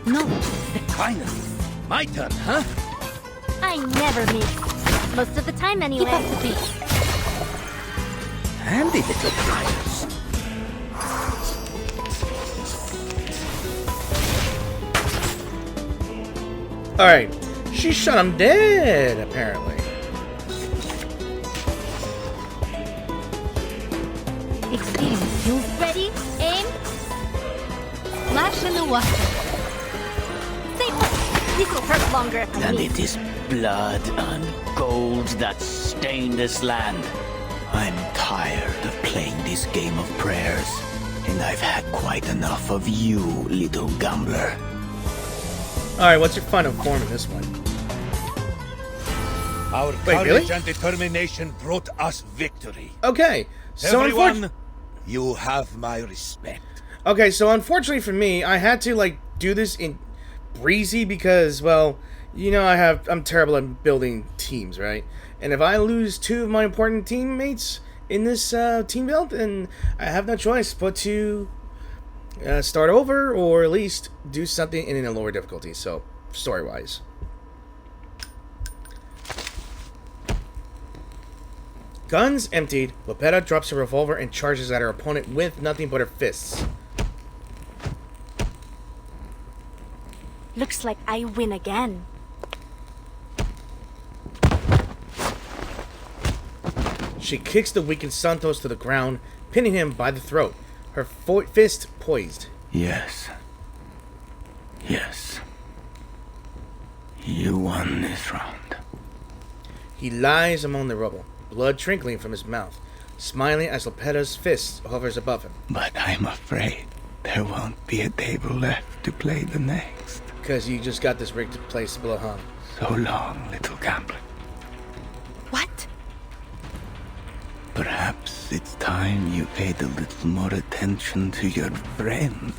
No, finally. My turn, huh? I never miss. Most of the time, anyway. Keep up the pace. Handy little pliers. Alright, she shot him dead, apparently. Experience fuels. Ready? Aim. Splash in the water. Stay put. This will hurt longer if I And miss. it is blood and gold that stain this land. I'm tired of playing this game of prayers, and I've had quite enough of you, little gambler. Alright, what's your final form in this one? Our Wait, courage really? and determination brought us victory. Okay, so Everyone, you have my respect. Okay, so unfortunately for me, I had to like do this in breezy because, well, you know, I'm terrible at building teams, right? And if I lose two of my important teammates in this team build, then I have no choice but to start over or at least do something in a lower difficulty. So, story-wise. Guns emptied, Lopera drops her revolver and charges at her opponent with nothing but her fists. Looks like I win again. She kicks the weakened Santos to the ground, pinning him by the throat, her fist poised. Yes. Yes. You won this round. He lies among the rubble, blood trickling from his mouth, smiling as Lopera's fist hovers above him. But I'm afraid there won't be a table left to play the next. Because you just got this rigged place to blow, huh? So long, little gambler. What? Perhaps it's time you paid a little more attention to your friend.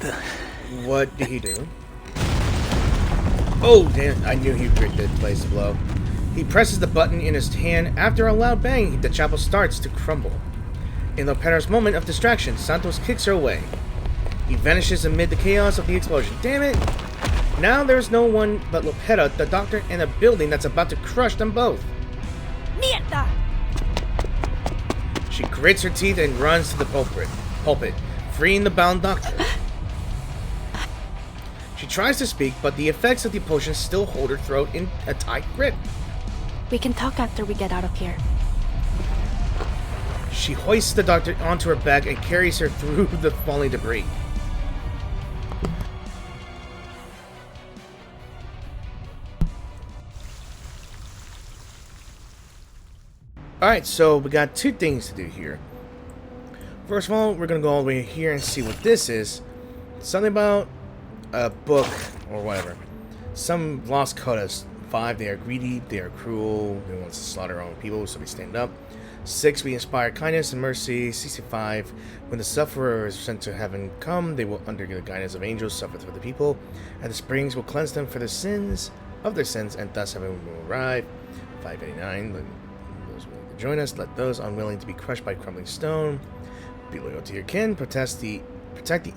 What did he do? Oh, damn, I knew he rigged the place to blow. He presses the button in his hand. After a loud bang, the chapel starts to crumble. In Lopera's moment of distraction, Santos kicks her away. He vanishes amid the chaos of the explosion. Damn it! Now there's no one but Lopera, the doctor, and a building that's about to crush them both. Mierda! She grits her teeth and runs to the pulpit, freeing the bound doctor. She tries to speak, but the effects of the potion still hold her throat in a tight grip. We can talk after we get out of here. She hoists the doctor onto her back and carries her through the falling debris. Alright, so we got two things to do here. First of all, we're going to go all the way here and see what this is. Something about a book or whatever. Some lost codas. 5, they are greedy, they are cruel, they want to slaughter their own people, so we stand up. 6, we inspire kindness and mercy. 65, when the sufferer is sent to heaven come, they will under the guidance of angels suffer for the people, and the springs will cleanse them for their sins, and thus heaven will arrive. 589, let those willing to join us, let those unwilling to be crushed by crumbling stone. Be loyal to your kin, protect the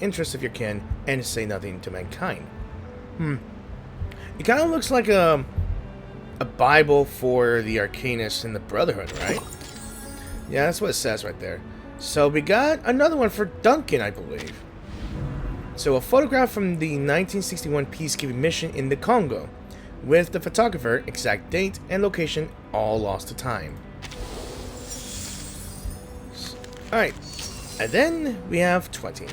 interests of your kin, and say nothing to mankind. It kind of looks like a Bible for the Arcanists and the Brotherhood, right? Yeah, that's what it says right there. So we got another one for Duncan, I believe. So a photograph from the 1961 peacekeeping mission in the Congo, with the photographer, exact date, and location all lost to time. Alright, and then we have 20.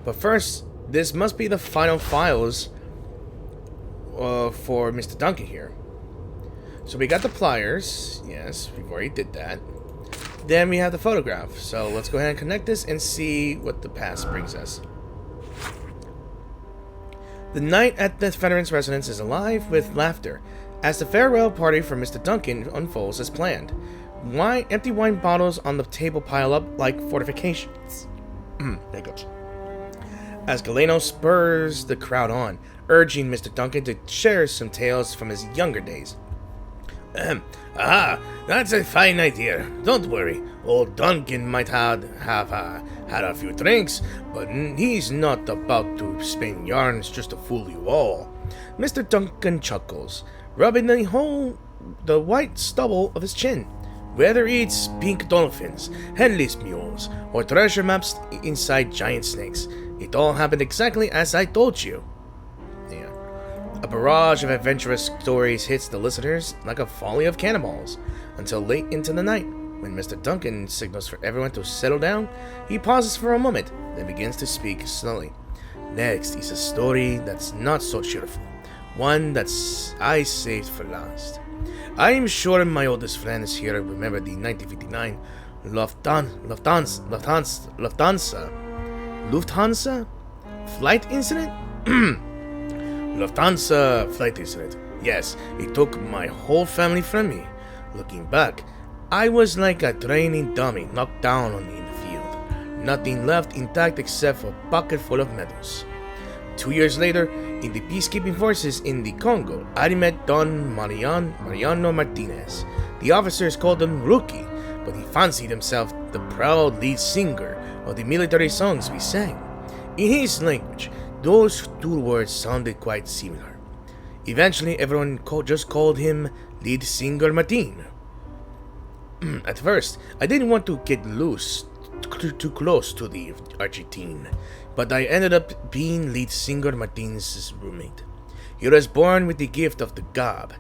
But first, this must be the final files for Mr. Duncan here. So we got the pliers. Yes, we've already did that. Then we have the photograph. So let's go ahead and connect this and see what the past brings us. The night at the veteran's residence is alive with laughter as the farewell party for Mr. Duncan unfolds as planned. Empty wine bottles on the table pile up like fortifications. Hiccups. As Galeno spurs the crowd on, urging Mr. Duncan to share some tales from his younger days. That's a fine idea. Don't worry. Old Duncan might have had a few drinks, but he's not about to spin yarns just to fool you all. Mr. Duncan chuckles, rubbing the white stubble of his chin. Whether it's pink dolphins, headless mules, or treasure maps inside giant snakes, it all happened exactly as I told you. Yeah. A barrage of adventurous stories hits the listeners like a volley of cannonballs until late into the night. When Mr. Duncan signals for everyone to settle down, he pauses for a moment, then begins to speak slowly. Next is a story that's not so cheerful, one that's I saved for last. I am sure my oldest friends here remember the 1959 Lufthansa flight incident? Lufthansa flight incident. Yes, it took my whole family from me. Looking back, I was like a training dummy knocked down on me in the field. Nothing left intact except for a pocket full of medals. 2 years later, in the peacekeeping forces in the Congo, I met Don Mariano Martinez. The officers called him Rookie, but he fancied himself the proud lead singer of the military songs we sang. In his language, those two words sounded quite similar. Eventually, everyone just called him Lead Singer Martin. At first, I didn't want to get too close to the Argentine, but I ended up being Lead Singer Martin's roommate. He was born with the gift of the gab.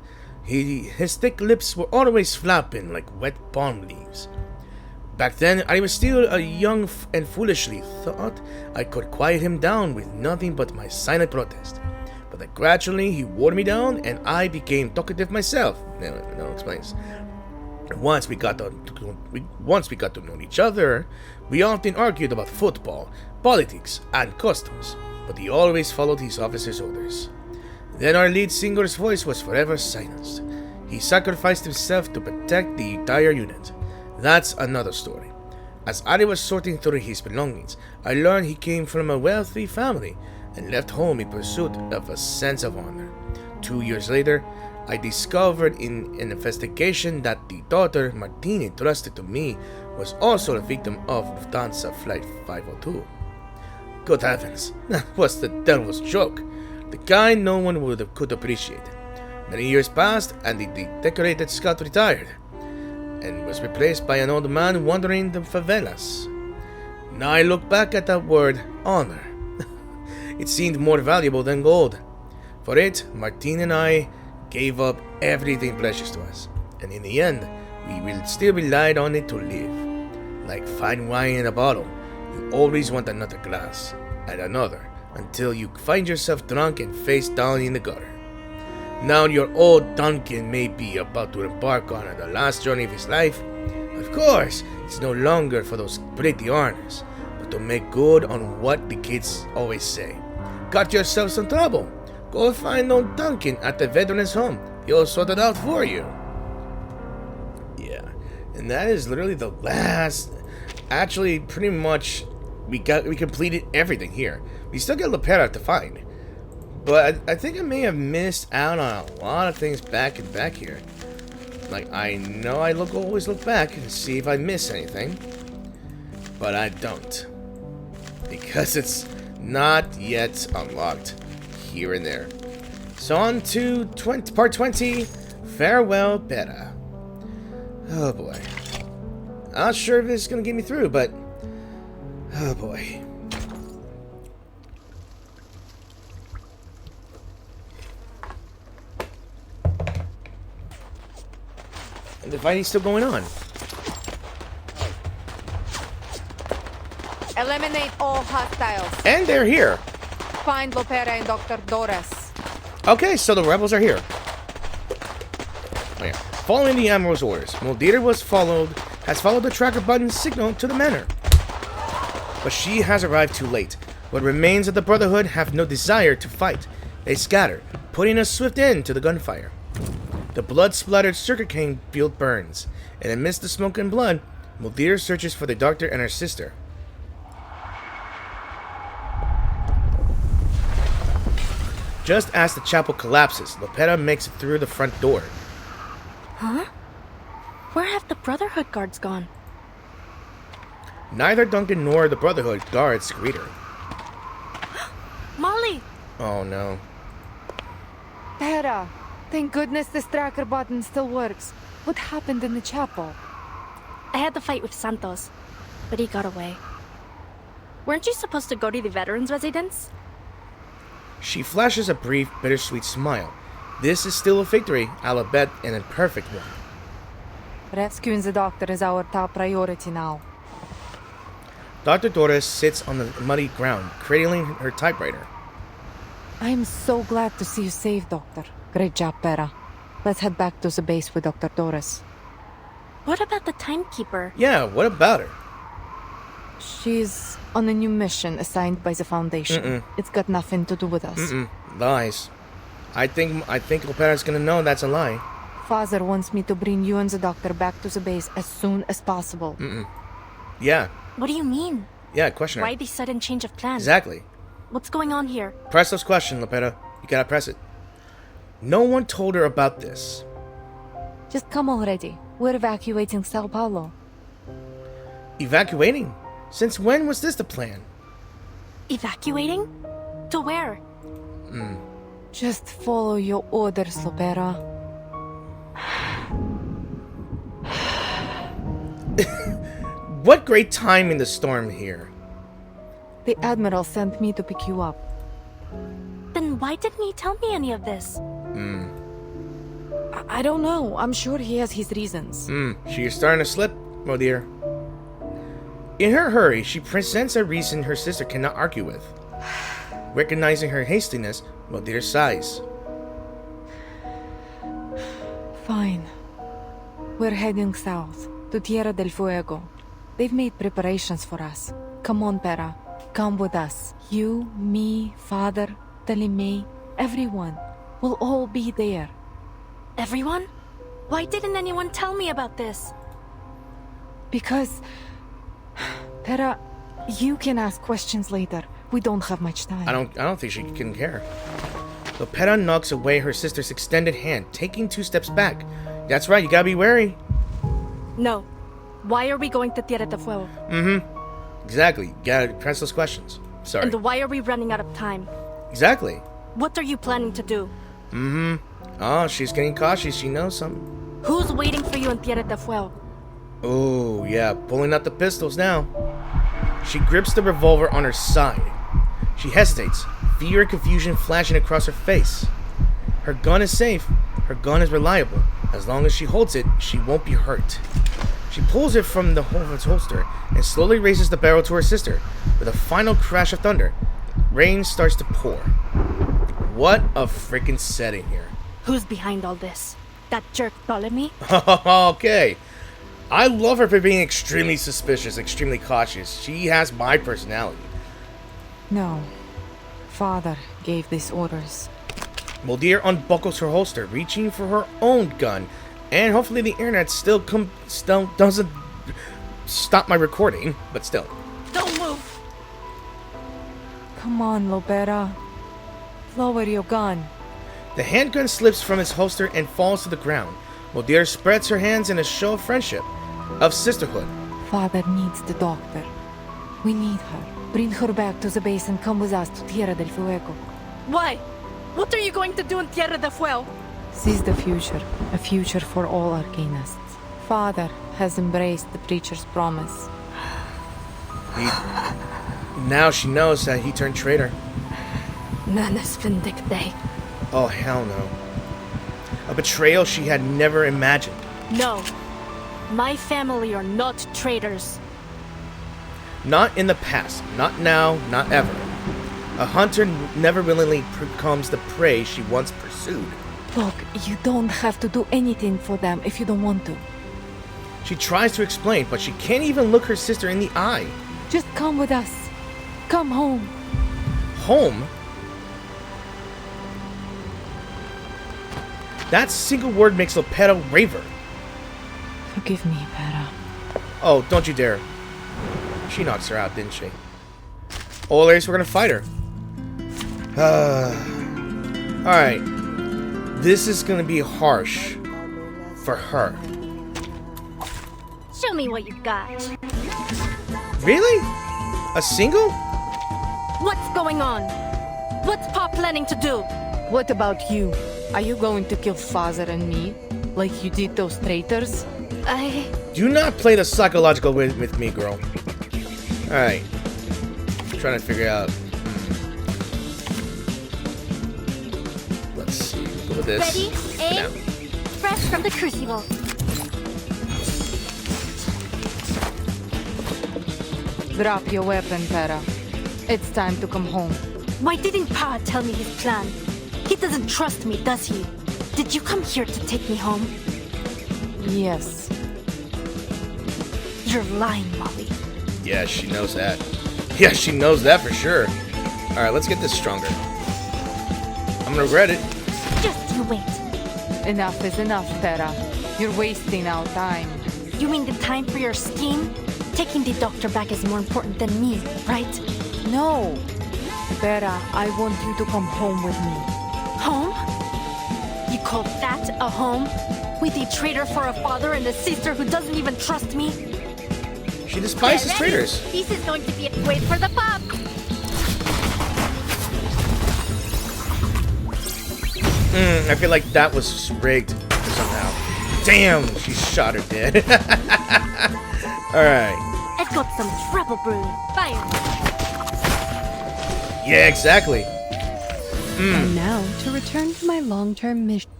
His thick lips were always flapping like wet palm leaves. Back then, I was still a young and foolishly thought I could quiet him down with nothing but my silent protest. But then gradually he wore me down and I became talkative myself. No explains. Once we got to know each other, we often argued about football, politics, and customs, but he always followed his officer's orders. Then our lead singer's voice was forever silenced. He sacrificed himself to protect the entire unit. That's another story. As I was sorting through his belongings, I learned he came from a wealthy family and left home in pursuit of a sense of honor. 2 years later, I discovered in an investigation that the daughter Martine entrusted to me was also a victim of Lufthansa Flight 502. Good heavens, that was the devil's joke, the kind no one could appreciate. Many years passed and the decorated scout retired, and was replaced by an old man wandering the favelas. Now I look back at that word, honor. It seemed more valuable than gold. For it, Martine and I gave up everything precious to us, and in the end, we will still relied on it to live. Like fine wine in a bottle, you always want another glass, and another, until you find yourself drunk and face down in the gutter. Now your old Duncan may be about to embark on the last journey of his life. Of course, it's no longer for those pretty honors, but to make good on what the kids always say. Got yourself some trouble? Go find old Duncan at the veteran's home. He'll sort it out for you. Yeah, and that is literally the last. Actually, pretty much, we completed everything here. We still got Lopera to find, but I think I may have missed out on a lot of things back here. Like, I know I always look back and see if I miss anything, but I don't, because it's not yet unlocked here and there. So on to part 20, Farewell Beta. Oh boy. Not sure if this is going to get me through, but oh boy. And the fighting's still going on. Eliminate all hostiles. And they're here. Find Lopera and Dr. Doras. Okay, so the rebels are here. Oh, yeah. Following the Admiral's orders, Mulder has followed the tracker button signal to the manor. But she has arrived too late. What remains of the Brotherhood have no desire to fight. They scatter, putting a swift end to the gunfire. The blood-splattered sugarcane field burns, and amidst the smoke and blood, Mulder searches for the doctor and her sister. Just as the chapel collapses, Lopera makes it through the front door. Huh? Where have the Brotherhood guards gone? Neither Duncan nor the Brotherhood guards greet her. Molly! Oh no. Pera, thank goodness this tracker button still works. What happened in the chapel? I had the fight with Santos, but he got away. Weren't you supposed to go to the veterans' residence? She flashes a brief, bittersweet smile. This is still a victory, I'll bet, and a perfect one. Rescuing the doctor is our top priority now. Dr. Doris sits on the muddy ground, cradling her typewriter. I'm so glad to see you safe, Doctor. Great job, Pera. Let's head back to the base with Dr. Doris. What about the Timekeeper? Yeah, what about her? She's on a new mission assigned by the Foundation. It's got nothing to do with us. Lies. I think Lopera's gonna know that's a lie. Father wants me to bring you and the doctor back to the base as soon as possible. Yeah. What do you mean? Yeah, question her. Why the sudden change of plans? Exactly. What's going on here? Press those questions, Lopera. You gotta press it. No one told her about this. Just come already. We're evacuating Sao Paulo. Evacuating? Since when was this the plan? Evacuating? To where? Just follow your orders, Lopera. What great time in the storm here. The Admiral sent me to pick you up. Then why didn't he tell me any of this? I don't know. I'm sure he has his reasons. She's starting to slip, oh dear. In her hurry, she presents a reason her sister cannot argue with. Recognizing her hastiness, oh dear sighs. Fine. We're heading south, to Tierra del Fuego. They've made preparations for us. Come on, Pera. Come with us. You, me, Father, Talimay, everyone. We'll all be there. Everyone? Why didn't anyone tell me about this? Because... Pera, you can ask questions later. We don't have much time. I don't think she can care. Lopera knocks away her sister's extended hand, taking 2 steps back. That's right, you gotta be wary. No. Why are we going to Tierra del Fuego? Exactly, you gotta press those questions. Sorry. And why are we running out of time? Exactly. What are you planning to do? Oh, she's getting cautious, she knows something. Who's waiting for you in Tierra del Fuego? Oh, yeah, pulling out the pistols now. She grips the revolver on her side. She hesitates, fear and confusion flashing across her face. Her gun is safe. Her gun is reliable. As long as she holds it, she won't be hurt. She pulls it from its holster and slowly raises the barrel to her sister. With a final crash of thunder, rain starts to pour. What a freaking setting here. Who's behind all this? That jerk Ptolemy? Okay. I love her for being extremely suspicious, extremely cautious. She has my personality. No. Father gave these orders. Moldier unbuckles her holster, reaching for her own gun. And hopefully the internet still doesn't stop my recording, but still. Don't move! Come on, Lopera. Lower your gun. The handgun slips from its holster and falls to the ground. Moldier spreads her hands in a show of friendship, of sisterhood. Father needs the doctor. We need her. Bring her back to the base and come with us to Tierra del Fuego. Why? What are you going to do in Tierra del Fuego? This is the future. A future for all Arcanists. Father has embraced the preacher's promise. Now she knows that he turned traitor. Manus Vindicte. Oh, hell no. A betrayal she had never imagined. No. My family are not traitors. Not in the past, not now, not ever. A hunter never willingly becomes the prey she once pursued. Look, you don't have to do anything for them if you don't want to. She tries to explain, but she can't even look her sister in the eye. Just come with us. Come home. Home? That single word makes Lopera waver. Forgive me, Pera. Oh, don't you dare. She knocks her out, didn't she? Oh, at least we're gonna fight her. Alright. This is gonna be harsh. for her. Show me what you got. Really? A single? What's going on? What's Pa planning to do? What about you? Are you going to kill father and me? Like you did those traitors? Do not play the psychological with me, girl. Alright. Trying to figure out. Let's see. Go with this. Ready? Aim. Now. Fresh from the crucible. Drop your weapon, Pera. It's time to come home. Why didn't Pa tell me his plan? He doesn't trust me, does he? Did you come here to take me home? Yes. You're lying, Molly. Yeah, she knows that. Yeah, she knows that for sure. Alright, let's get this stronger. I'm gonna regret it. Just you wait. Enough is enough, Pera. You're wasting our time. You mean the time for your scheme? Taking the doctor back is more important than me, right? No. Pera, I want you to come home with me. Home? You call that a home? With a traitor for a father and a sister who doesn't even trust me? She despises Get ready. traitors. This is going to be a wait for the pop. I feel like that was rigged somehow. Damn, she shot her dead. Alright. I've got some trouble brewing. Fire. Yeah, exactly. And now, to return to my long-term mission.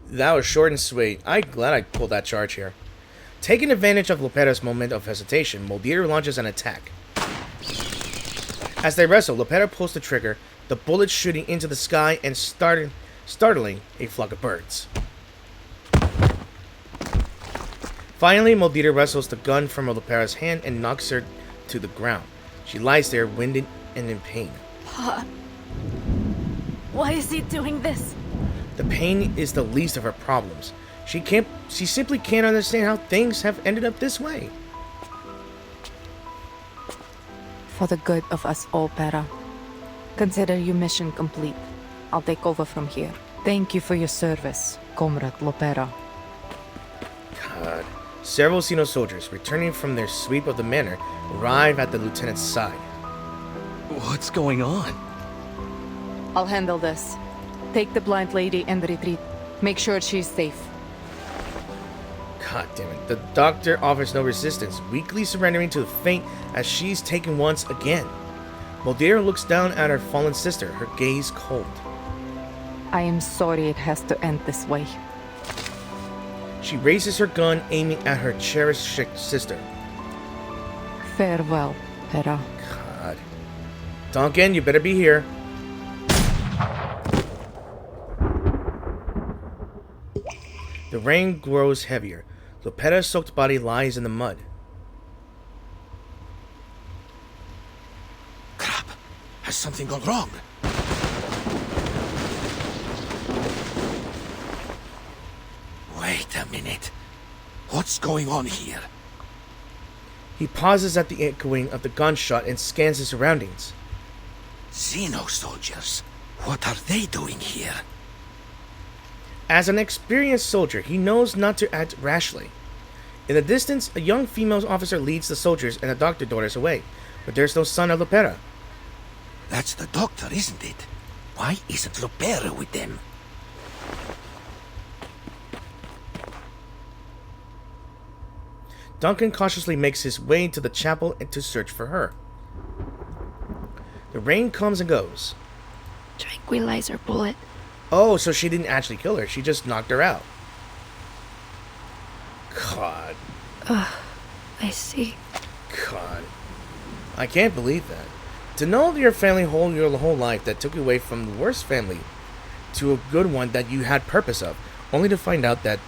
That was short and sweet. I'm glad I pulled that charge here. Taking advantage of Lopera's moment of hesitation, Moldier launches an attack. As they wrestle, Lopera pulls the trigger, the bullet shooting into the sky and startling a flock of birds. Finally, Moldier wrestles the gun from Lopera's hand and knocks her to the ground. She lies there, winded and in pain. Pa. Why is he doing this? The pain is the least of her problems. She simply can't understand how things have ended up this way. For the good of us all, Pera. Consider your mission complete. I'll take over from here. Thank you for your service, Comrade Lopera. God. Several Xeno soldiers, returning from their sweep of the manor, arrive at the lieutenant's side. What's going on? I'll handle this. Take the blind lady and retreat. Make sure she's safe. God damn it. The doctor offers no resistance, weakly surrendering to the fate as she's taken once again. Moldier looks down at her fallen sister, her gaze cold. I am sorry it has to end this way. She raises her gun, aiming at her cherished sister. Farewell, Pera. God. Duncan, you better be here. The rain grows heavier. Lopera's soaked body lies in the mud. Crap! Has something gone wrong? Wait a minute. What's going on here? He pauses at the echoing of the gunshot and scans his surroundings. Xeno soldiers. What are they doing here? As an experienced soldier, he knows not to act rashly. In the distance, a young female officer leads the soldiers and the doctor daughters away, but there's no son of Lopera. That's the doctor, isn't it? Why isn't Lopera with them? Duncan cautiously makes his way to the chapel to search for her. The rain comes and goes. Tranquilizer bullet. Oh, so she didn't actually kill her. She just knocked her out. God. I see. God. I can't believe that. To know that your family your whole life that took you away from the worst family to a good one that you had purpose of, only to find out that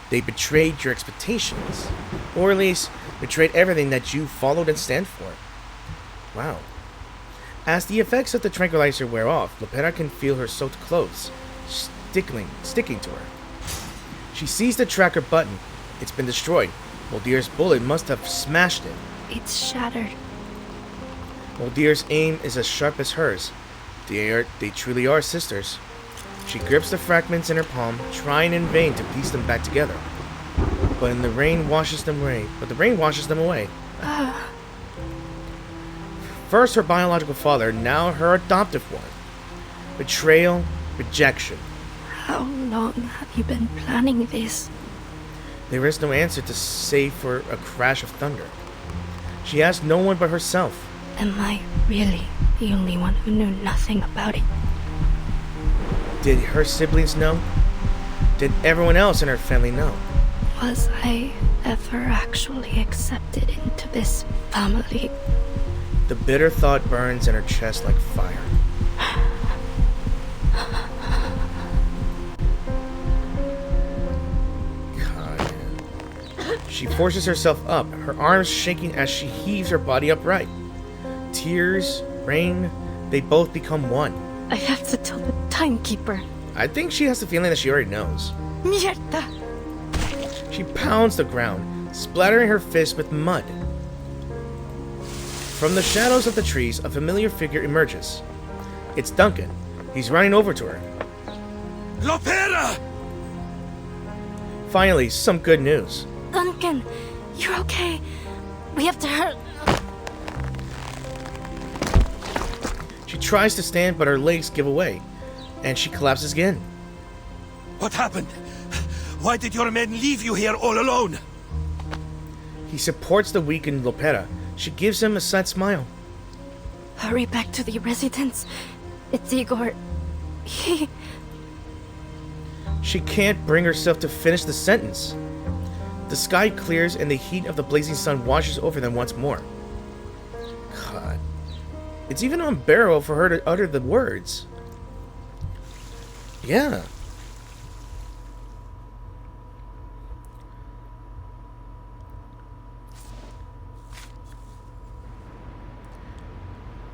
they betrayed your expectations. Or at least betrayed everything that you followed and stand for. Wow. As the effects of the tranquilizer wear off, Lopera can feel her soaked clothes sticking to her. She sees the tracker button. It's been destroyed. Moldier's bullet must have smashed it. It's shattered. Moldier's aim is as sharp as hers. They truly are sisters. She grips the fragments in her palm, trying in vain to piece them back together. But the rain washes them away. First her biological father, now her adoptive one. Betrayal, rejection. How long have you been planning this? There is no answer to save for a crash of thunder. She asked no one but herself. Am I really the only one who knew nothing about it? Did her siblings know? Did everyone else in her family know? Was I ever actually accepted into this family? The bitter thought burns in her chest like fire. God. She forces herself up, her arms shaking as she heaves her body upright. Tears, rain, they both become one. I have to tell the Timekeeper. I think she has the feeling that she already knows. Mierda! She pounds the ground, splattering her fist with mud. From the shadows of the trees, a familiar figure emerges. It's Duncan. He's running over to her. Lopera! Finally, some good news. Duncan, you're okay. We have to hurt. She tries to stand, but her legs give away, and she collapses again. What happened? Why did your men leave you here all alone? He supports the weakened Lopera. She gives him a sad smile. Hurry back to the residence. It's Igor. She can't bring herself to finish the sentence. The sky clears and the heat of the blazing sun washes over them once more. God. It's even unbearable for her to utter the words. Yeah.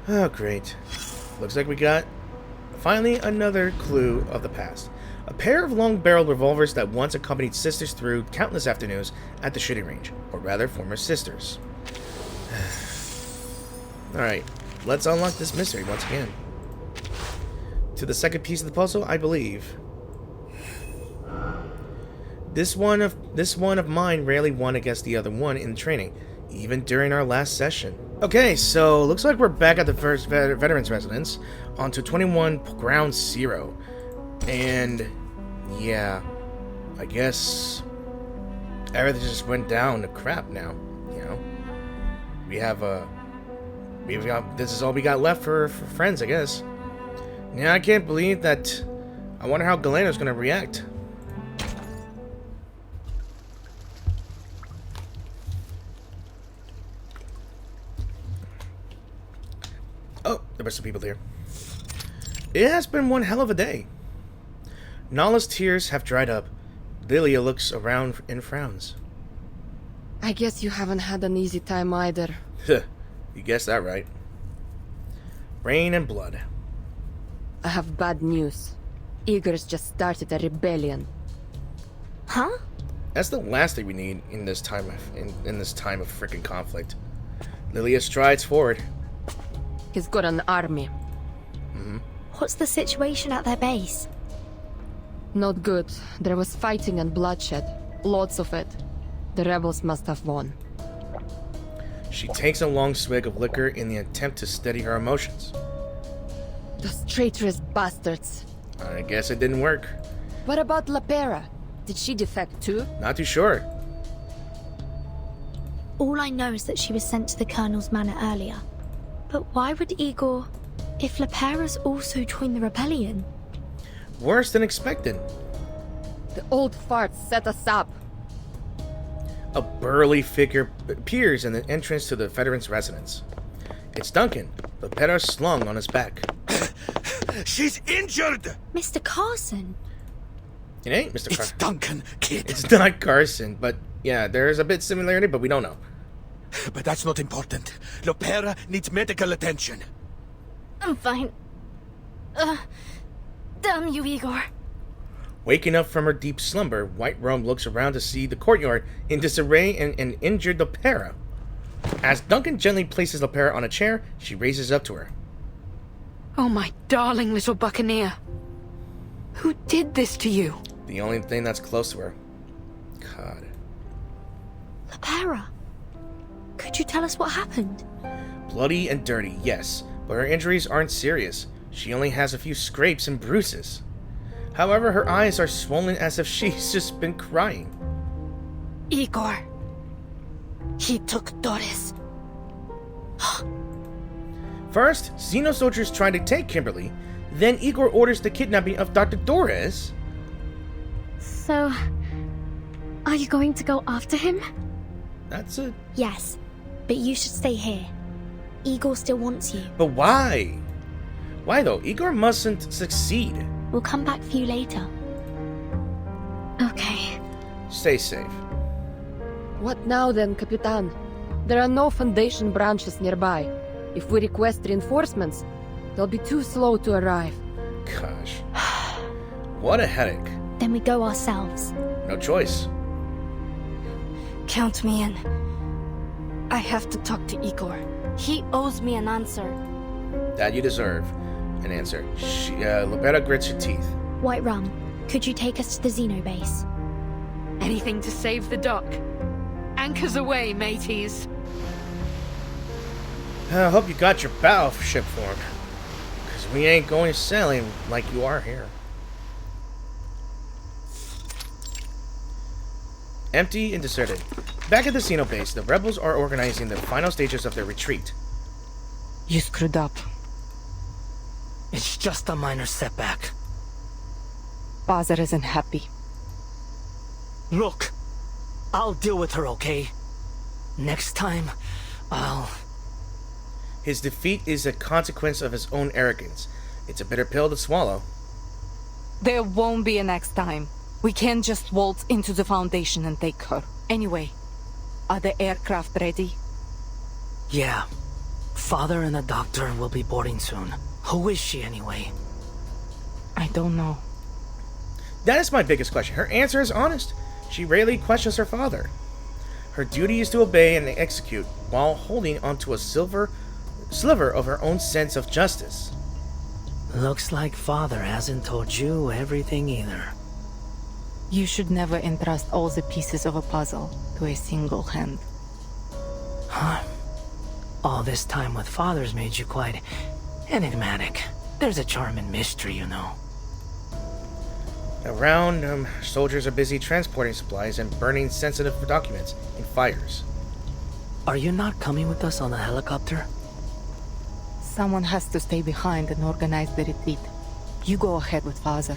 Oh, great. Looks like we got, finally, another clue of the past. A pair of long-barreled revolvers that once accompanied sisters through countless afternoons at the shooting range. Or rather, former sisters. Alright, let's unlock this mystery once again. To the second piece of the puzzle, I believe. This one of mine rarely won against the other one in training, even during our last session. Okay, so looks like we're back at the first veterans residence, onto 21 Ground Zero. And yeah, I guess everything just went down to crap now, you know. We've got this is all we got left for friends, I guess. Yeah, I can't believe that. I wonder how Galena's gonna react. Oh, there were some people there. It has been one hell of a day. Nala's tears have dried up. Lilia looks around and frowns. I guess you haven't had an easy time either. You guessed that right. Rain and blood. I have bad news. Igor's just started a rebellion. Huh? That's the last thing we need in this time in this time of freaking conflict. Lilia strides forward. He's got an army. What's the situation at their base? Not good. There was fighting and bloodshed. Lots of it. The rebels must have won. She takes a long swig of liquor in the attempt to steady her emotions. Those traitorous bastards. I guess it didn't work. What about Lopera? Did she defect too? Not too sure. All I know is that she was sent to the Colonel's manor earlier. But why would Igor, if Lopera's also joined the rebellion? Worse than expected. The old fart set us up. A burly figure appears in the entrance to the veteran's residence. It's Duncan, Lopera slung on his back. She's injured! Mr. Carson? It ain't Mr. It's Carson. Duncan, kid. It's not Carson, but yeah, there's a bit similarity, but we don't know. But that's not important. Lopera needs medical attention. I'm fine. Damn you, Igor. Waking up from her deep slumber, White Rome looks around to see the courtyard in disarray and an injured Lopera. As Duncan gently places Lopera on a chair, she raises up to her. Oh, my darling little buccaneer. Who did this to you? The only thing that's close to her. God. Lopera, could you tell us what happened? Bloody and dirty, yes, but her injuries aren't serious. She only has a few scrapes and bruises. However, her eyes are swollen as if she's just been crying. Igor. He took Doris. First, Xeno soldiers try to take Kimberly, then Igor orders the kidnapping of Dr. Doris. So, are you going to go after him? That's it. Yes, but you should stay here. Igor still wants you. But why? Why though? Igor mustn't succeed. We'll come back for you later. Okay. Stay safe. What now then, Capitan? There are no Foundation branches nearby. If we request reinforcements, they'll be too slow to arrive. Gosh. What a headache. Then we go ourselves. No choice. Count me in. I have to talk to Igor. He owes me an answer. That you deserve. An answer. Lopera grits her teeth. White Rum, could you take us to the Xeno base? Anything to save the dock. Anchors away, mateys. I hope you got your battleship form. Because we ain't going sailing like you are here. Empty and deserted. Back at the Xeno base, the rebels are organizing the final stages of their retreat. You screwed up. It's just a minor setback. Father isn't happy. Look, I'll deal with her, okay? Next time, I'll... His defeat is a consequence of his own arrogance. It's a bitter pill to swallow. There won't be a next time. We can't just waltz into the Foundation and take her. Anyway, are the aircraft ready? Yeah. Father and the doctor will be boarding soon. Who is she anyway? I don't know. That is my biggest question. Her answer is honest. She rarely questions her father. Her duty is to obey and execute while holding onto a sliver of her own sense of justice. Looks like Father hasn't told you everything either. You should never entrust all the pieces of a puzzle to a single hand. Huh? All this time with Father's made you quite enigmatic. There's a charm in mystery, you know. Around, soldiers are busy transporting supplies and burning sensitive documents in fires. Are you not coming with us on the helicopter? Someone has to stay behind and organize the retreat. You go ahead with Father.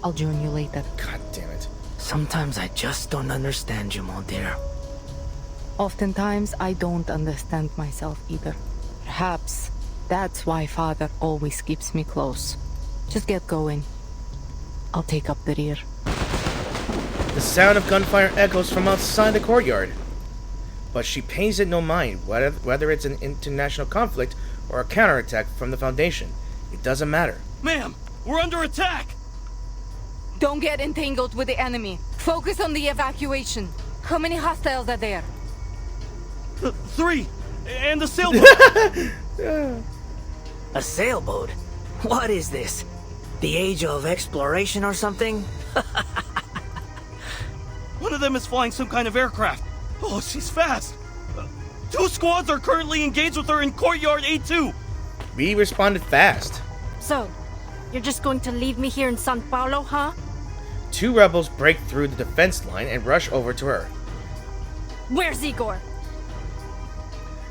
I'll join you later. God damn it. Sometimes I just don't understand you, mon dear. Oftentimes, I don't understand myself either. Perhaps that's why Father always keeps me close. Just get going. I'll take up the rear. The sound of gunfire echoes from outside the courtyard. But she pays it no mind, whether it's an international conflict or a counterattack from the Foundation. It doesn't matter. Ma'am, we're under attack! Don't get entangled with the enemy. Focus on the evacuation. How many hostiles are there? 3! And the sailboat! A sailboat? What is this? The age of exploration or something? One of them is flying some kind of aircraft. Oh, she's fast! 2 squads are currently engaged with her in Courtyard A2! We responded fast. So, you're just going to leave me here in San Paulo, huh? 2 rebels break through the defense line and rush over to her. Where's Igor?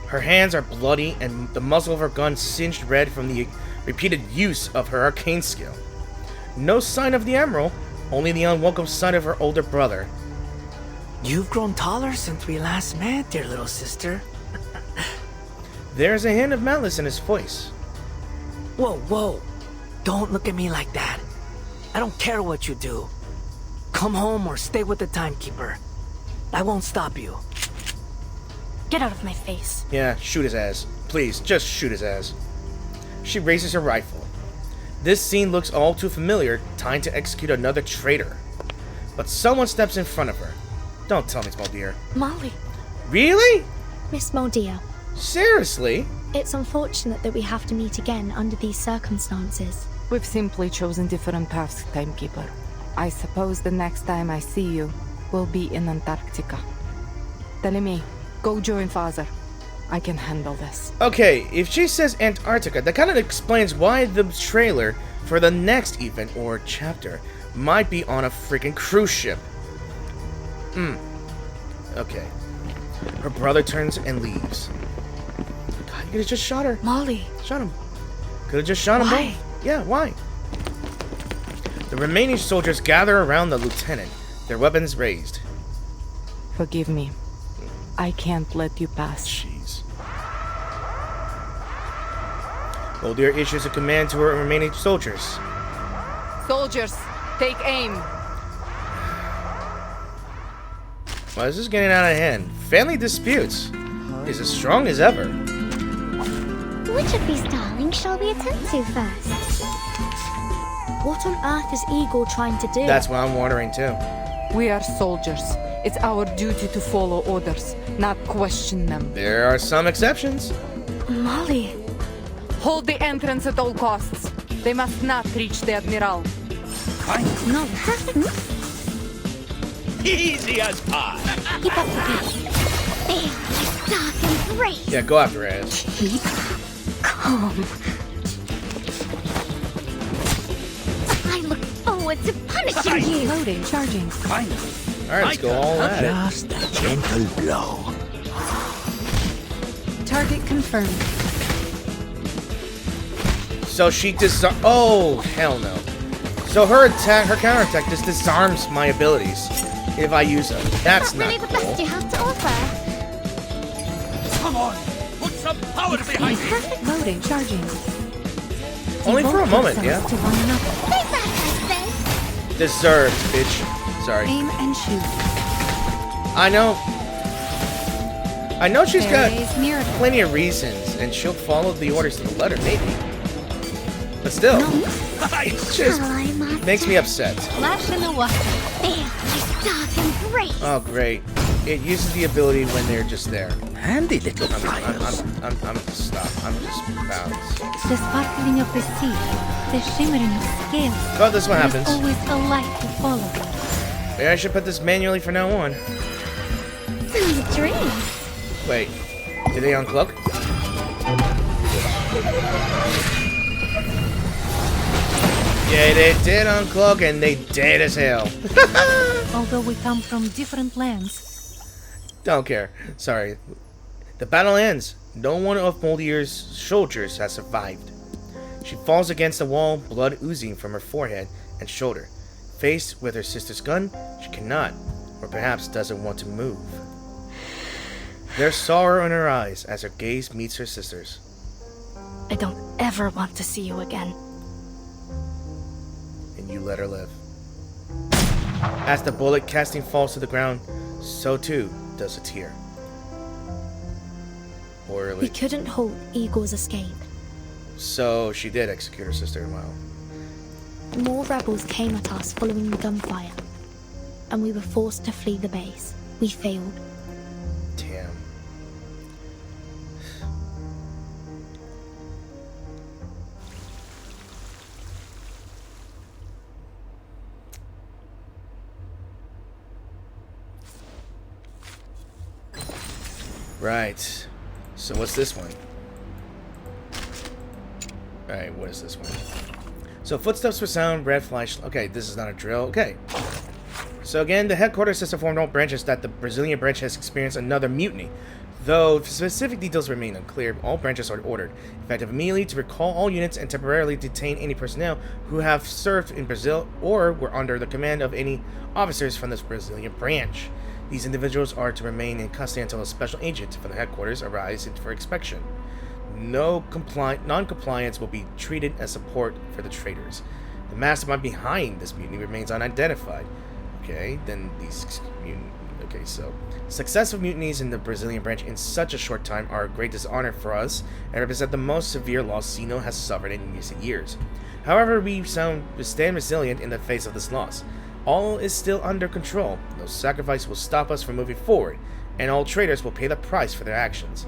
Her hands are bloody and the muzzle of her gun singed red from the repeated use of her arcane skill. No sign of the Emerald, only the unwelcome sight of her older brother. You've grown taller since we last met, dear little sister. There's a hint of malice in his voice. Whoa, whoa. Don't look at me like that. I don't care what you do. Come home or stay with the Timekeeper. I won't stop you. Get out of my face. Yeah, shoot his ass. Please, just shoot his ass. She raises her rifle. This scene looks all too familiar, time to execute another traitor. But someone steps in front of her. Don't tell me it's Muldeer. Molly. Really? Miss Muldeer. Seriously? It's unfortunate that we have to meet again under these circumstances. We've simply chosen different paths, Timekeeper. I suppose the next time I see you will be in Antarctica. Telemi, go join Father. I can handle this. Okay, if she says Antarctica, that kind of explains why the trailer for the next event or chapter might be on a freaking cruise ship. Okay. Her brother turns and leaves. God, you could have just shot her. Molly. Shot him. Could have just shot him Why? both. Yeah, why? The remaining soldiers gather around the lieutenant, their weapons raised. Forgive me. I can't let you pass. Jeez. Oldir issues a command to her remaining soldiers. Soldiers, take aim. Why is this getting out of hand? Family disputes is as strong as ever. Which of these darlings shall we attend to first? What on earth is Igor trying to do? That's what I'm wondering too. We are soldiers. It's our duty to follow orders, not question them. There are some exceptions. Molly. Hold the entrance at all costs. They must not reach the Admiral. No. Easy as pie. Keep up the pace. There, dark and great. Yeah, go after her ass. Keep calm. I look forward to punishing you. Loading, charging. Alright, let's go all at it. Just a gentle blow. Target confirmed. So she oh, hell no. So her counterattack just disarms my abilities if I use them. That's not really the best cool. you have to offer. Come on, put some power behind it. Perfect. Loading, charging. Only for a moment, yeah. To one another. Stay back, I say. Deserved, bitch. Sorry. Aim and shoot. I know she's got Fairies miracle. plenty of reasons, and she'll follow the orders to the letter, maybe. But still, it just Ally master. makes me upset. Flash in the water. There, dark and great. Oh, great. It uses the ability when they're just there. Handy little fires. I'm stop. I'm just bounced. The sparkling of the sea. The shimmering of scales. Well, this one There's happens. always a light to follow. Maybe I should put this manually from now on. Some dreams. Wait, did they uncloak? Yeah, they did uncloak, and they dead as hell. Although we come from different lands, Don't care. Sorry. The battle ends. No one of Moldir's soldiers has survived. She falls against the wall, blood oozing from her forehead and shoulder. Faced with her sister's gun, she cannot, or perhaps doesn't want to move. There's sorrow in her eyes as her gaze meets her sister's. I don't ever want to see you again. And you let her live. As the bullet casting falls to the ground, so too does a tear. We Orally. couldn't halt Igor's escape. So she did execute her sister. Wow. More rebels came at us following the gunfire, and we were forced to flee the base. We failed. Damn. Right. So what's this one? Alright, what is this one? So footsteps were sound, red flash. Okay, this is not a drill. Okay. So again, the headquarters has informed all branches that the Brazilian branch has experienced another mutiny. Though specific details remain unclear, all branches are ordered, effective immediately, to recall all units and temporarily detain any personnel who have served in Brazil or were under the command of any officers from this Brazilian branch. These individuals are to remain in custody until a special agent from the headquarters arrives for inspection. No non-compliance will be treated as support for the traitors. The mastermind behind this mutiny remains unidentified. Okay, then these okay, so successful mutinies in the Brazilian branch in such a short time are a great dishonor for us and represent the most severe loss Zeno has suffered in recent years. However, we stand resilient in the face of this loss. All is still under control. No sacrifice will stop us from moving forward, and all traitors will pay the price for their actions.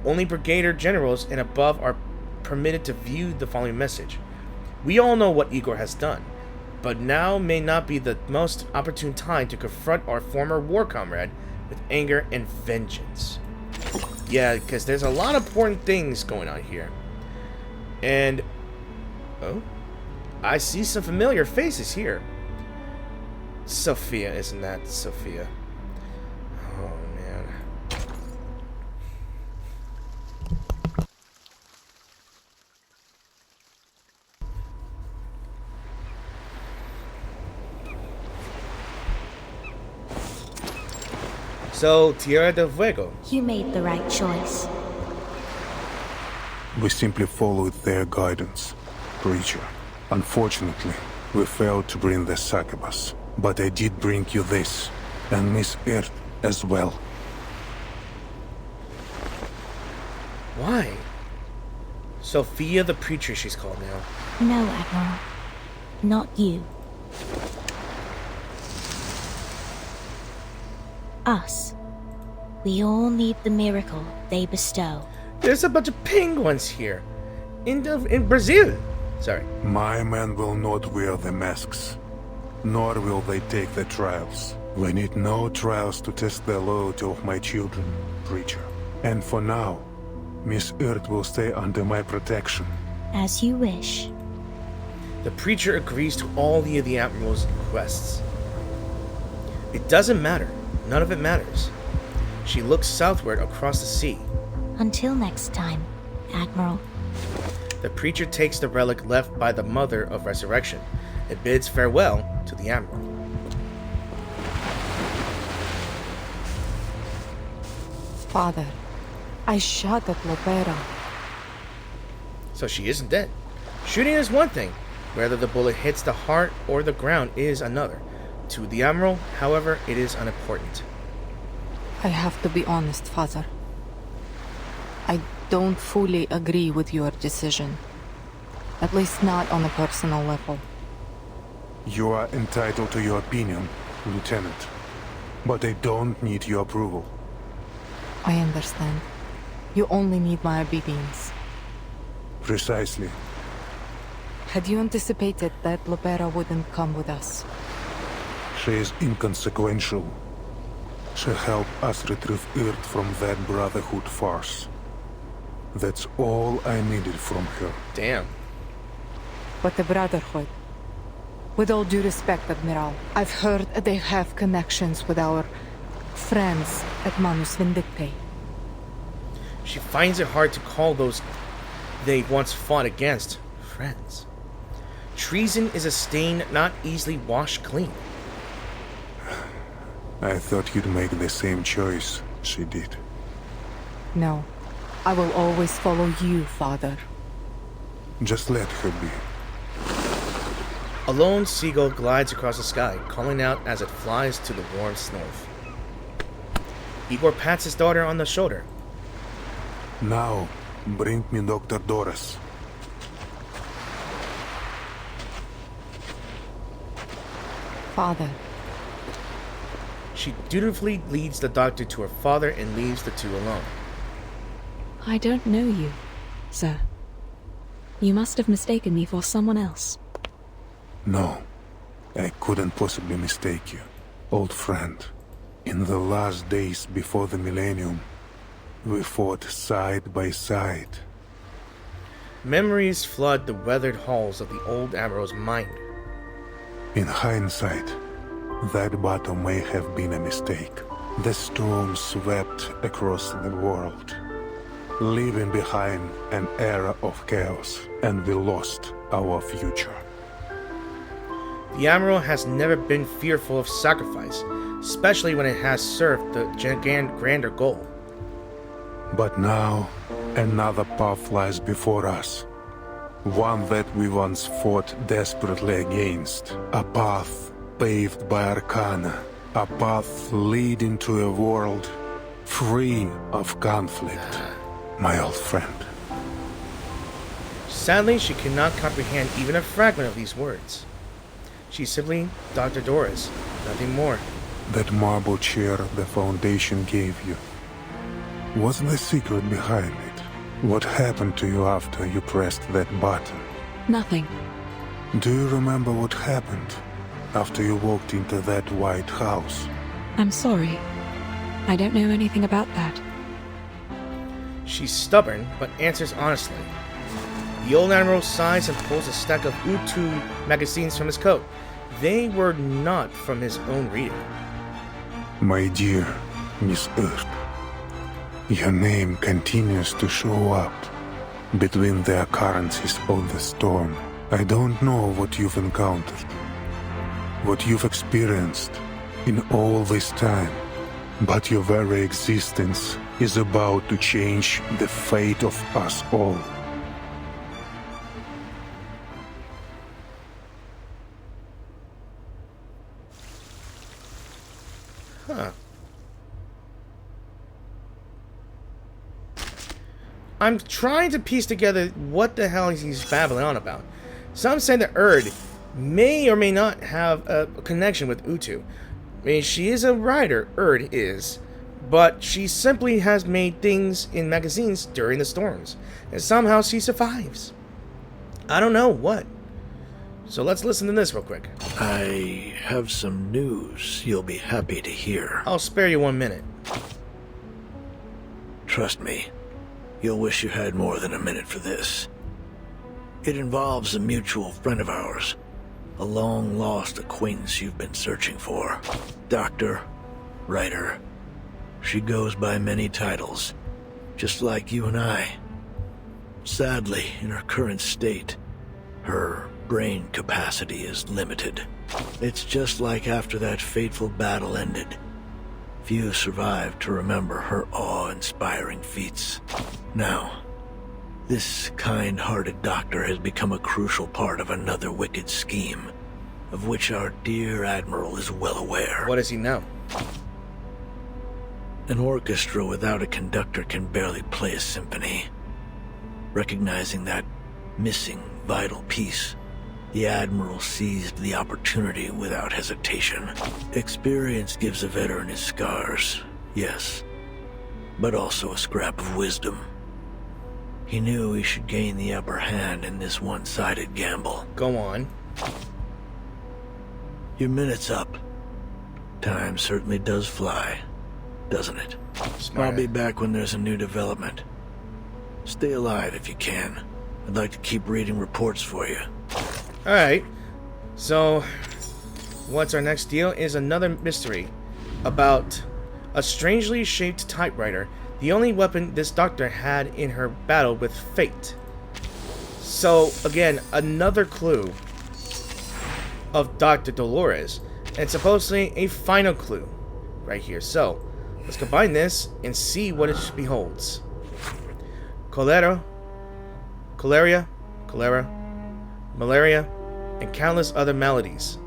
Only brigadier generals and above are permitted to view the following message. We all know what Igor has done, but now may not be the most opportune time to confront our former war comrade with anger and vengeance. Yeah, because there's a lot of important things going on here. And... oh? I see some familiar faces here. Sophia, isn't that Sophia? Oh, man. So, Tierra del Fuego. You made the right choice. We simply followed their guidance, Preacher. Unfortunately, we failed to bring the succubus. But I did bring you this, and Miss Earth as well. Why? Sophia the Preacher, she's called now. No, Admiral. Not you. Us. We all need the miracle they bestow. There's a bunch of penguins here. In Brazil. Sorry. My men will not wear the masks, nor will they take the trials. We need no trials to test the loyalty of my children, Preacher. And for now, Miss Earth will stay under my protection. As you wish. The Preacher agrees to all the Admiral's requests. It doesn't matter. None of it matters. She looks southward across the sea. Until next time, Admiral. The Preacher takes the relic left by the Mother of Resurrection and bids farewell to the Admiral. Father, I shot at Lopera. So she isn't dead. Shooting is one thing. Whether the bullet hits the heart or the ground is another. To the Admiral, however, it is unimportant. I have to be honest, Father. I don't fully agree with your decision. At least not on a personal level. You are entitled to your opinion, Lieutenant. But I don't need your approval. I understand. You only need my obedience. Precisely. Had you anticipated that Lopera wouldn't come with us? She is inconsequential. She helped us retrieve Earth from that Brotherhood farce. That's all I needed from her. Damn. But the Brotherhood... With all due respect, Admiral, I've heard they have connections with our friends at Manus Vindictae. She finds it hard to call those they once fought against friends. Treason is a stain not easily washed clean. I thought you'd make the same choice she did. No. I will always follow you, Father. Just let her be. A lone seagull glides across the sky, calling out as it flies to the warm north. Igor pats his daughter on the shoulder. Now, bring me Dr. Doris. Father. She dutifully leads the doctor to her father and leaves the two alone. I don't know you, sir. You must have mistaken me for someone else. No, I couldn't possibly mistake you. Old friend, in the last days before the millennium, we fought side by side. Memories flood the weathered halls of the old Admiral's mind. In hindsight, that battle may have been a mistake. The storm swept across the world, leaving behind an era of chaos, and we lost our future. The Admiral has never been fearful of sacrifice, especially when it has served the grander goal. But now, another path lies before us. One that we once fought desperately against. A path paved by Arcana. A path leading to a world free of conflict. My old friend. Sadly, she cannot comprehend even a fragment of these words. She's simply Dr. Doris, nothing more. That marble chair the Foundation gave you. What's the secret behind it? What happened to you after you pressed that button? Nothing. Do you remember what happened after you walked into that white house? I'm sorry. I don't know anything about that. She's stubborn, but answers honestly. The old admiral sighs and pulls a stack of Utu magazines from his coat. They were not from his own reading. My dear Miss Earth, your name continues to show up between the occurrences of the storm. I don't know what you've encountered, what you've experienced in all this time, but your very existence is about to change the fate of us all. Huh. I'm trying to piece together what the hell he's babbling on about. Some say that Erd may or may not have a connection with Utu. I mean, she is a writer, Erd is, but she simply has made things in magazines during the storms, and somehow she survives. I don't know what. So let's listen to this real quick. I have some news you'll be happy to hear. I'll spare you 1 minute. Trust me, you'll wish you had more than a minute for this. It involves a mutual friend of ours, a long-lost acquaintance you've been searching for. Doctor, writer. She goes by many titles, just like you and I. Sadly, in her current state, her brain capacity is limited. It's just like after that fateful battle ended. Few survived to remember her awe-inspiring feats. Now, this kind-hearted doctor has become a crucial part of another wicked scheme, of which our dear Admiral is well aware. What does he know? An orchestra without a conductor can barely play a symphony. Recognizing that missing vital piece, the Admiral seized the opportunity without hesitation. Experience gives a veteran his scars, yes, but also a scrap of wisdom. He knew he should gain the upper hand in this one-sided gamble. Go on. Your minute's up. Time certainly does fly, doesn't it? Smart. I'll be back when there's a new development. Stay alive if you can. I'd like to keep reading reports for you. Alright, so what's our next deal is another mystery about a strangely shaped typewriter, the only weapon this doctor had in her battle with fate. So again, another clue of Dr. Dolores, and supposedly a final clue right here. So let's combine this and see what it beholds. Cholera, malaria, and countless other maladies,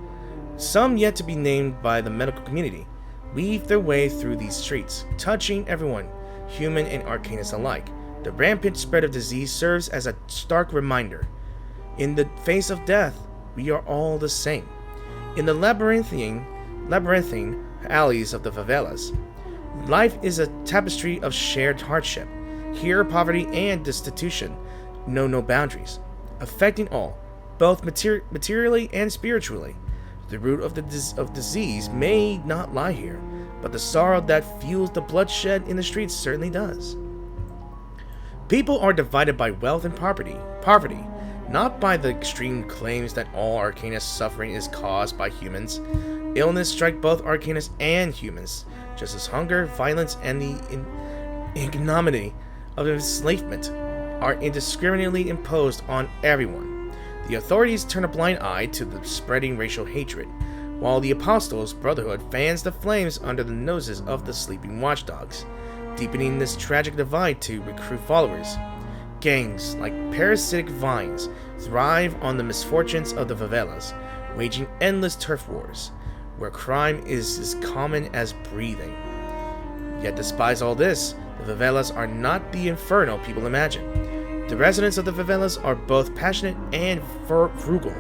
some yet to be named by the medical community, weave their way through these streets, touching everyone, human and arcanist alike. The rampant spread of disease serves as a stark reminder. In the face of death, we are all the same. In the labyrinthine alleys of the favelas, life is a tapestry of shared hardship. Here, poverty and destitution know no boundaries, affecting all, both materially and spiritually. The root of disease may not lie here, but the sorrow that fuels the bloodshed in the streets certainly does. People are divided by wealth and poverty, not by the extreme claims that all arcanist suffering is caused by humans. Illness strikes both arcanists and humans, just as hunger, violence, and the ignominy of enslavement are indiscriminately imposed on everyone. The authorities turn a blind eye to the spreading racial hatred, while the Apostles' Brotherhood fans the flames under the noses of the sleeping watchdogs, deepening this tragic divide to recruit followers. Gangs, like parasitic vines, thrive on the misfortunes of the favelas, waging endless turf wars, where crime is as common as breathing. Yet despite all this, the favelas are not the inferno people imagine. The residents of the favelas are both passionate and frugal,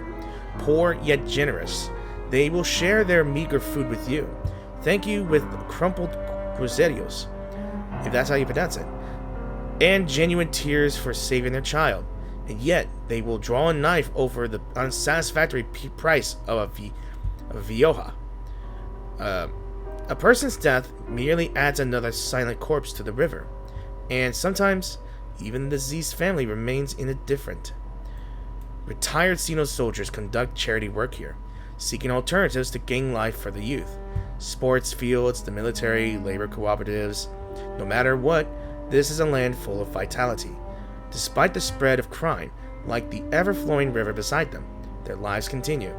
poor yet generous. They will share their meager food with you, thank you with crumpled cruzerios, if that's how you pronounce it, and genuine tears for saving their child. and yet they will draw a knife over the unsatisfactory price of a vioja. A person's death merely adds another silent corpse to the river, and sometimes even the deceased family remains indifferent. Retired Xeno soldiers conduct charity work here, seeking alternatives to gang life for the youth. Sports fields, the military, labor cooperatives. No matter what, this is a land full of vitality. Despite the spread of crime, like the ever-flowing river beside them, their lives continue.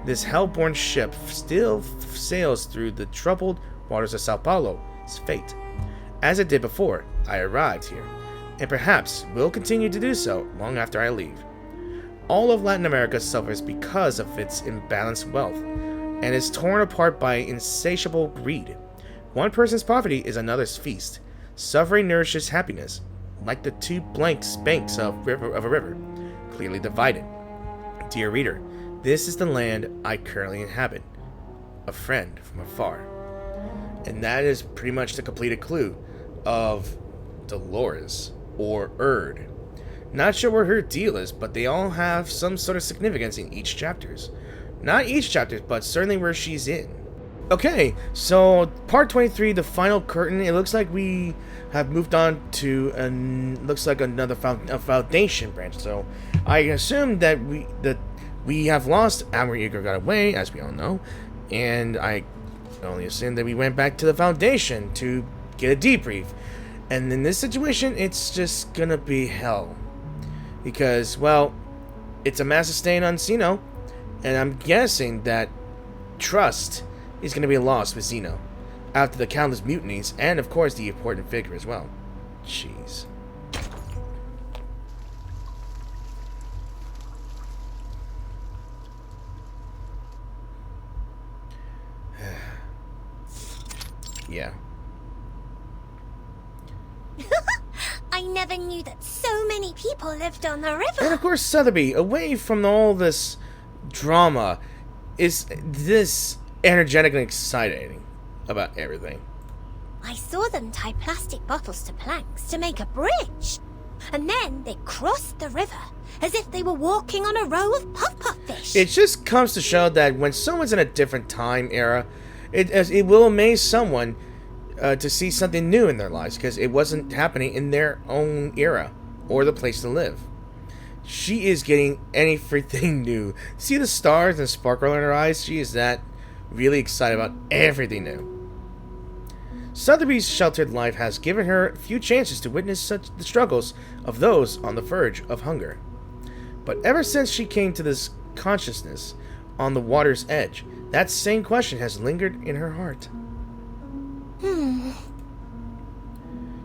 This hell-born ship still sails through the troubled waters of Sao Paulo's fate. As it did before I arrived here, and perhaps will continue to do so long after I leave. All of Latin America suffers because of its imbalanced wealth, and is torn apart by insatiable greed. One person's poverty is another's feast. Suffering nourishes happiness, like the two blank banks of a river, clearly divided. Dear reader, this is the land I currently inhabit, a friend from afar. And that is pretty much the completed clue of Dolores, or Erd. Not sure what her deal is, but they all have some sort of significance in each chapters. Not each chapter, but certainly where she's in. Okay, so part 23, the final curtain. It looks like we have moved on to looks like another foundation branch. So I assume that we have lost Admiral Igor got away, as we all know, and I only assume that we went back to the foundation to get a debrief. And in this situation, it's just gonna be hell, because, well, it's a massive stain on Xeno, and I'm guessing that trust is going to be lost with Xeno after the countless mutinies, and of course the important figure as well. Jeez. Yeah. I never knew that so many people lived on the river. And of course, Sotheby, away from all this drama, is this energetic and exciting about everything. I saw them tie plastic bottles to planks to make a bridge. And then they crossed the river as if they were walking on a row of puff-puff fish. It just comes to show that when someone's in a different time era, it will amaze someone to see something new in their lives, because it wasn't happening in their own era or the place to live. She is getting everything new. See the stars and sparkle in her eyes? She is that really excited about everything new. Sotheby's sheltered life has given her few chances to witness such the struggles of those on the verge of hunger. But ever since she came to this consciousness on the water's edge, that same question has lingered in her heart.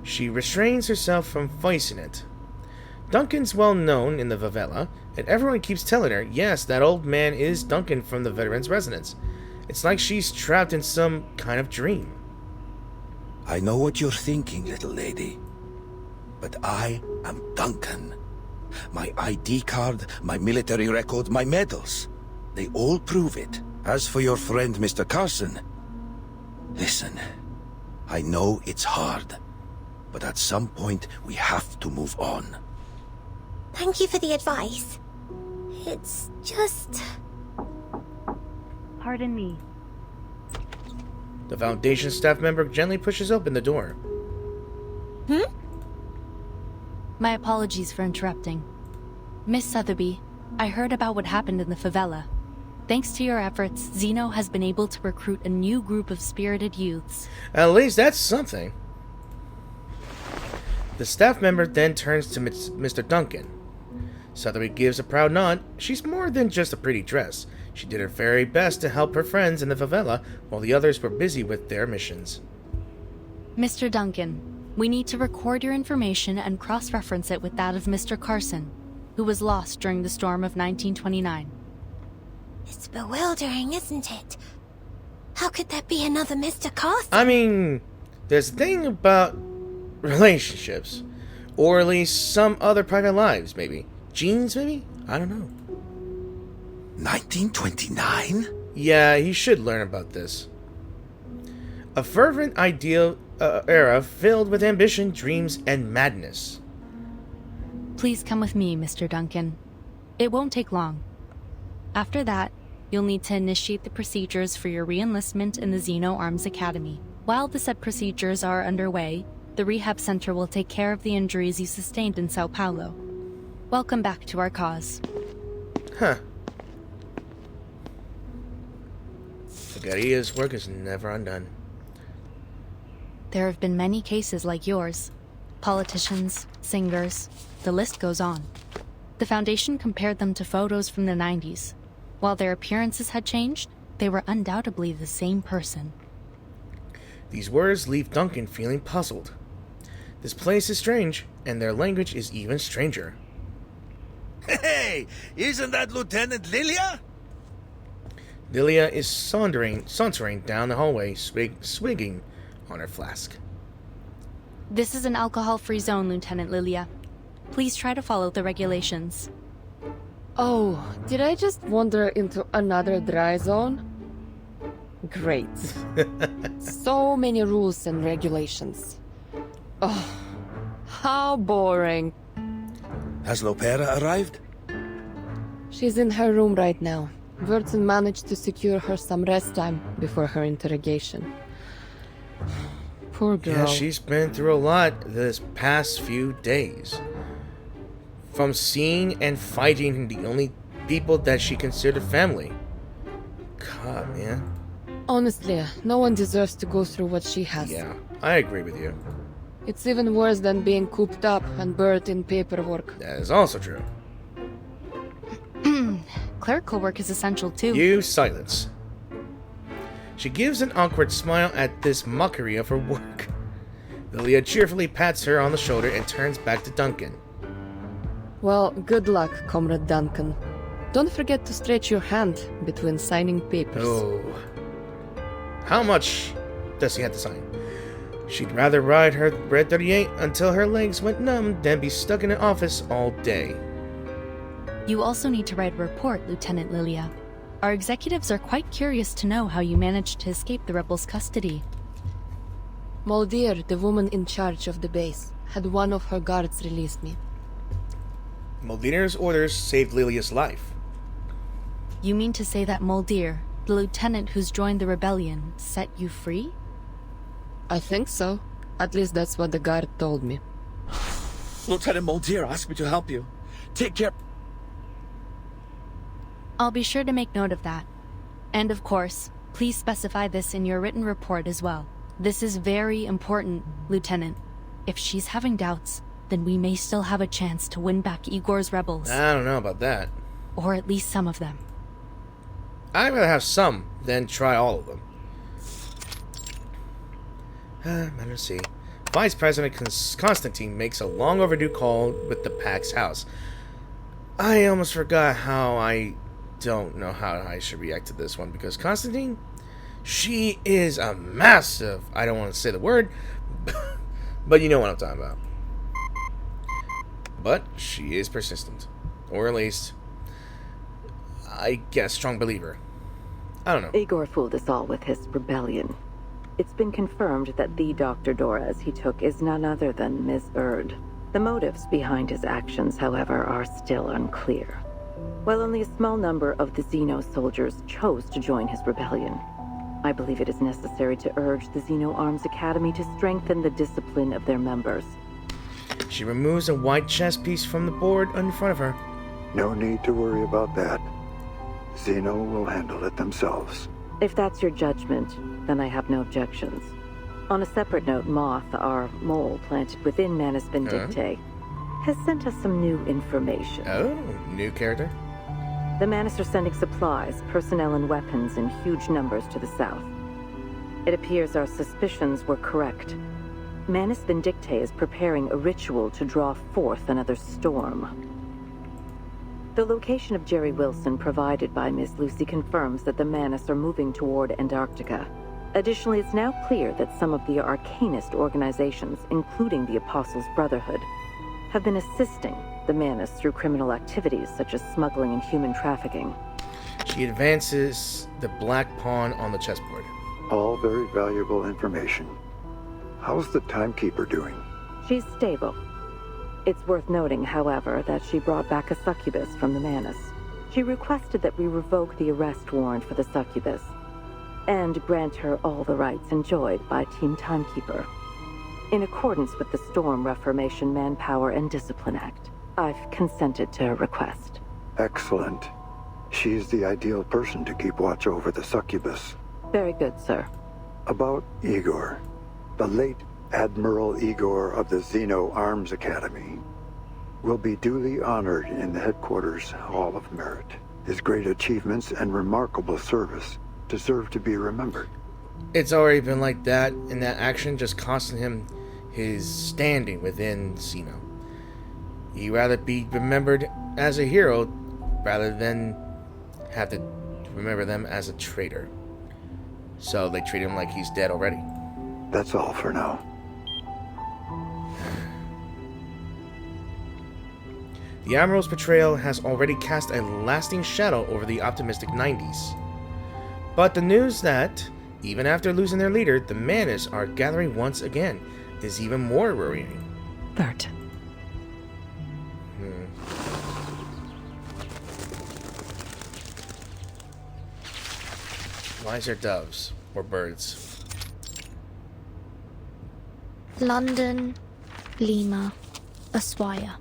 She restrains herself from voicing it. Duncan's well known in the favela, and everyone keeps telling her, yes, that old man is Duncan from the veteran's residence. It's like she's trapped in some kind of dream. I know what you're thinking, little lady. But I am Duncan. My ID card, my military record, my medals. They all prove it. As for your friend, Mr. Carson, listen, I know it's hard, but at some point we have to move on. Thank you for the advice. It's just... Pardon me. The Foundation staff member gently pushes open the door. My apologies for interrupting. Miss Sotheby, I heard about what happened in the favela. Thanks to your efforts, Xeno has been able to recruit a new group of spirited youths. At least that's something. The staff member then turns to Mr. Duncan. Sotheby gives a proud nod. She's more than just a pretty dress. She did her very best to help her friends in the favela while the others were busy with their missions. Mr. Duncan, we need to record your information and cross-reference it with that of Mr. Carson, who was lost during the storm of 1929. It's bewildering, isn't it? How could there be another Mr. Carson? I mean, there's a thing about relationships. Or at least some other private lives, maybe. Genes, maybe? I don't know. 1929? Yeah, he should learn about this. A fervent ideal era filled with ambition, dreams, and madness. Please come with me, Mr. Duncan. It won't take long. After that, you'll need to initiate the procedures for your re-enlistment in the Xeno Arms Academy. While the said procedures are underway, the rehab center will take care of the injuries you sustained in Sao Paulo. Welcome back to our cause. Huh. Fugaria's work is never undone. There have been many cases like yours. Politicians, singers, the list goes on. The Foundation compared them to photos from the 90s. While their appearances had changed, they were undoubtedly the same person. These words leave Duncan feeling puzzled. This place is strange, and their language is even stranger. Hey, isn't that Lieutenant Lilia? Lilia is sauntering down the hallway, swigging on her flask. This is an alcohol-free zone, Lieutenant Lilia. Please try to follow the regulations. Oh, did I just wander into another dry zone? Great. So many rules and regulations. Oh, how boring. Has Lopera arrived? She's in her room right now. Wurtzen managed to secure her some rest time before her interrogation. Poor girl. Yeah, she's been through a lot this past few days. From seeing and fighting the only people that she considered family. God, man. Honestly, no one deserves to go through what she has. Yeah, I agree with you. It's even worse than being cooped up and buried in paperwork. That is also true. Clerical work is essential too. You silence. She gives an awkward smile at this mockery of her work. Lilia cheerfully pats her on the shoulder and turns back to Duncan. Well, good luck, Comrade Duncan. Don't forget to stretch your hand between signing papers. Oh. How much does he have to sign? She'd rather ride her Red 38 until her legs went numb than be stuck in an office all day. You also need to write a report, Lieutenant Lilia. Our executives are quite curious to know how you managed to escape the rebels' custody. Moldir, the woman in charge of the base, had one of her guards release me. Moldir's orders saved Lilia's life. You mean to say that Moldir, the lieutenant who's joined the rebellion, set you free? I think so. At least that's what the guard told me. Lieutenant Moldir asked me to help you. Take care. I'll be sure to make note of that. And of course, please specify this in your written report as well. This is very important, Lieutenant. If she's having doubts, then we may still have a chance to win back Igor's rebels. I don't know about that. Or at least some of them. I'd rather have some than try all of them. Let's see. Vice President Constantine makes a long overdue call with the Pax House. I almost forgot how I don't know how I should react to this one, because Constantine, she is a massive, I don't want to say the word, but you know what I'm talking about. But she is persistent. Or at least, I guess, strong believer. I don't know. Igor fooled us all with his rebellion. It's been confirmed that the Dr. Doras he took is none other than Ms. Erd. The motives behind his actions, however, are still unclear. While only a small number of the Xeno soldiers chose to join his rebellion, I believe it is necessary to urge the Xeno Arms Academy to strengthen the discipline of their members. She removes a white chess piece from the board in front of her. No need to worry about that. Xeno will handle it themselves. If that's your judgment, then I have no objections. On a separate note, Moth, our mole planted within Manus Vindictae, has sent us some new information. Oh, new character? The Manus are sending supplies, personnel, and weapons in huge numbers to the south. It appears our suspicions were correct. Manus Vindictae is preparing a ritual to draw forth another storm. The location of Jerry Wilson provided by Miss Lucy confirms that the Manus are moving toward Antarctica. Additionally, it's now clear that some of the arcanist organizations, including the Apostles' Brotherhood, have been assisting the Manus through criminal activities such as smuggling and human trafficking. She advances the black pawn on the chessboard. All very valuable information. How's the Timekeeper doing? She's stable. It's worth noting, however, that she brought back a succubus from the Manus. She requested that we revoke the arrest warrant for the succubus and grant her all the rights enjoyed by Team Timekeeper. In accordance with the Storm Reformation Manpower and Discipline Act, I've consented to her request. Excellent. She's the ideal person to keep watch over the succubus. Very good, sir. About Igor. The late Admiral Igor of the Xeno Arms Academy will be duly honored in the headquarters Hall of Merit. His great achievements and remarkable service deserve to be remembered. It's already been like that, and that action just costing him his standing within Xeno. He'd rather be remembered as a hero rather than have to remember them as a traitor. So they treat him like he's dead already. That's all for now. The Admiral's betrayal has already cast a lasting shadow over the optimistic 90s. But the news that, even after losing their leader, the Manus are gathering once again is even more worrying. Bert. Why is there doves or birds? London, Lima, Ushuaia.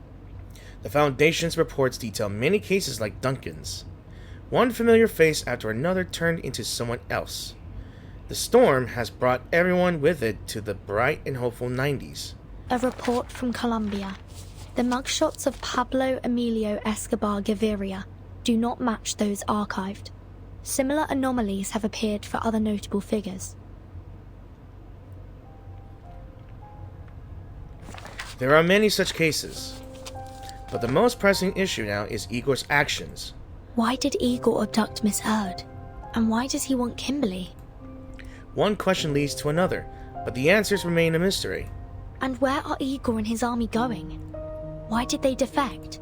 The Foundation's reports detail many cases like Duncan's. One familiar face after another turned into someone else. The storm has brought everyone with it to the bright and hopeful 90s. A report from Colombia. The mugshots of Pablo Emilio Escobar Gaviria do not match those archived. Similar anomalies have appeared for other notable figures. There are many such cases, but the most pressing issue now is Igor's actions. Why did Igor abduct Miss Erd? And why does he want Kimberly? One question leads to another, but the answers remain a mystery. And where are Igor and his army going? Why did they defect?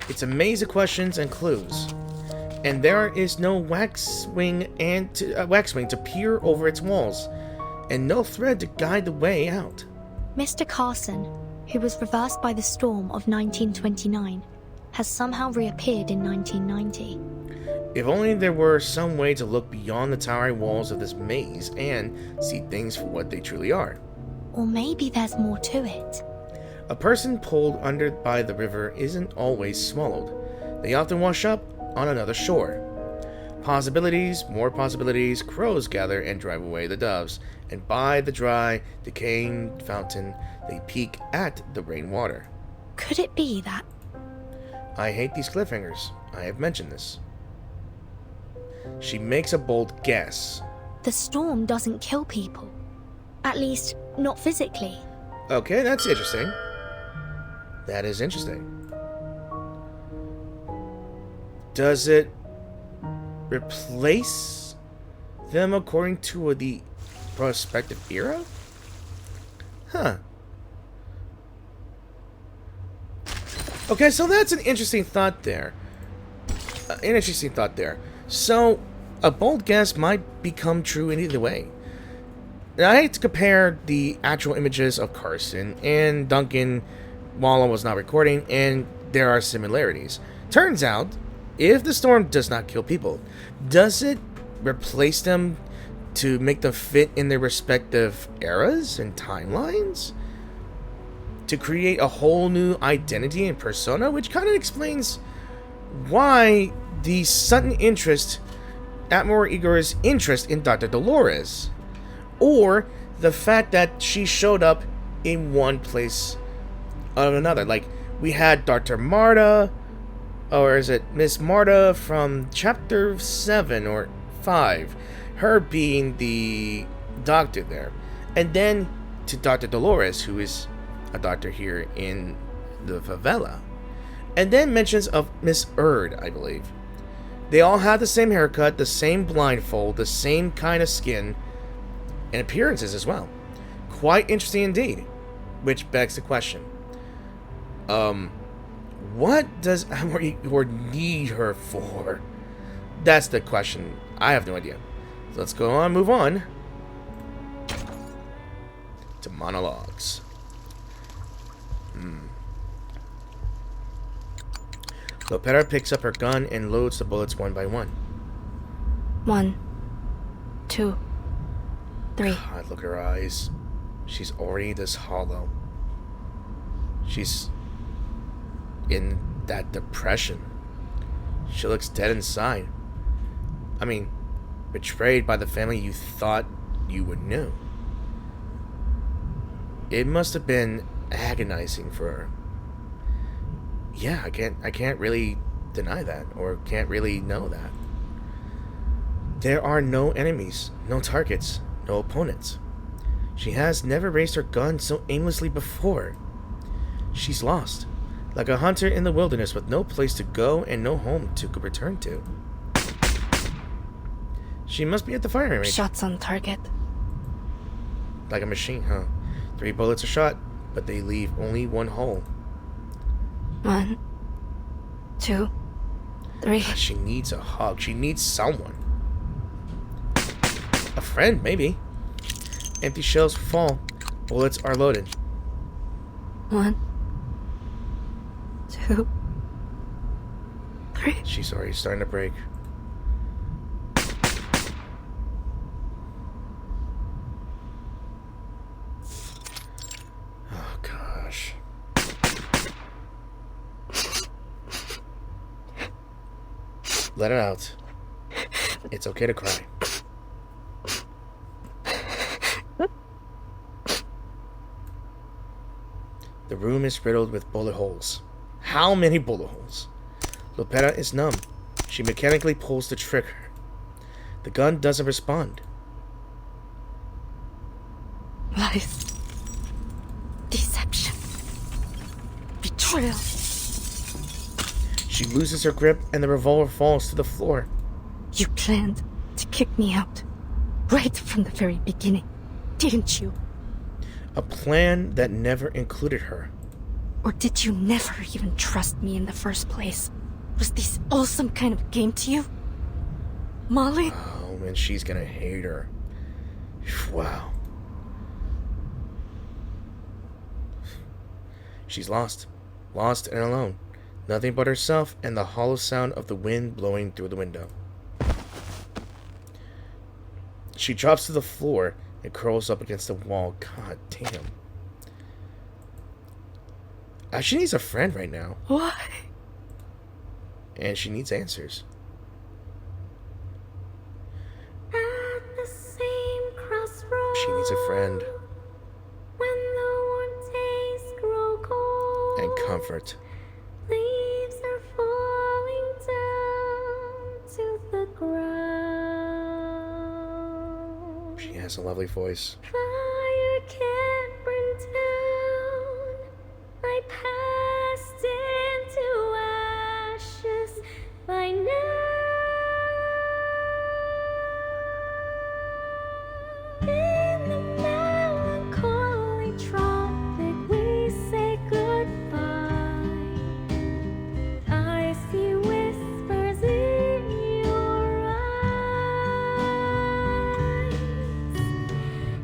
It's a maze of questions and clues, and there is no waxwing to peer over its walls, and no thread to guide the way out. Mr. Carson, who was reversed by the storm of 1929, has somehow reappeared in 1990. If only there were some way to look beyond the towering walls of this maze and see things for what they truly are. Or maybe there's more to it. A person pulled under by the river isn't always swallowed. They often wash up on another shore. Possibilities, more possibilities, crows gather and drive away the doves, and by the dry, decaying fountain, they peek at the rainwater. Could it be that? I hate these cliffhangers. I have mentioned this. She makes a bold guess. The storm doesn't kill people. At least, not physically. Okay, that's interesting. That is interesting. Does it replace them according to the prospective era? Huh. Okay, so that's an interesting thought there. So, a bold guess might become true in either way. Now, I hate to compare the actual images of Carson and Duncan while I was not recording, and there are similarities. Turns out, if the storm does not kill people, does it replace them to make them fit in their respective eras and timelines? To create a whole new identity and persona, which kind of explains why the sudden interest, Admiral Igor's interest in Dr. Dolores, or the fact that she showed up in one place or another. Like, we had Dr. Marta, or is it Miss Marta from chapter 7 or 5, her being the doctor there, and then to Dr. Dolores, who is a doctor here in the favela, and then mentions of Miss Erd, I believe. They all have the same haircut, the same blindfold, the same kind of skin, and appearances as well. Quite interesting indeed. Which begs the question. What does Admiral Igor need her for? That's the question. I have no idea. So let's go on, move on to monologues. Lopera picks up her gun and loads the bullets one by one. 1, 2, 3. God, look at her eyes. She's already this hollow. She's in that depression. She looks dead inside. I mean, betrayed by the family you thought you would know. It must have been agonizing for her. Yeah, I can't really deny that, or can't really know that. There are no enemies, no targets, no opponents. She has never raised her gun so aimlessly before. She's lost, like a hunter in the wilderness with no place to go and no home to return to. She must be at the firing range. Shots on target. Like a machine, huh? 3 bullets a shot, but they leave only one hole. 1, 2, 3. God, she needs a hug. She needs someone. A friend, maybe. Empty shells fall. Bullets are loaded. 1, 2, 3. She's already starting to break. Oh, gosh. Let it out. It's okay to cry. The room is riddled with bullet holes. How many bullet holes? Lopera is numb. She mechanically pulls the trigger. The gun doesn't respond. Lies. Deception. Betrayal. She loses her grip and the revolver falls to the floor. You planned to kick me out. Right from the very beginning, didn't you? A plan that never included her. Or did you never even trust me in the first place? Was this all some kind of game to you? Molly? Oh, man, she's gonna hate her. Wow. She's lost. Lost and alone. Nothing but herself and the hollow sound of the wind blowing through the window. She drops to the floor and curls up against the wall. God damn. She needs a friend right now. Why? And she needs answers. At the same crossroads, She needs a friend. when the warm days grow cold, And comfort. leaves are falling down to the ground. She has a lovely voice. Fire can't burn down. I passed into ashes by now. In the melancholy tropic, we say goodbye. I see whispers in your eyes.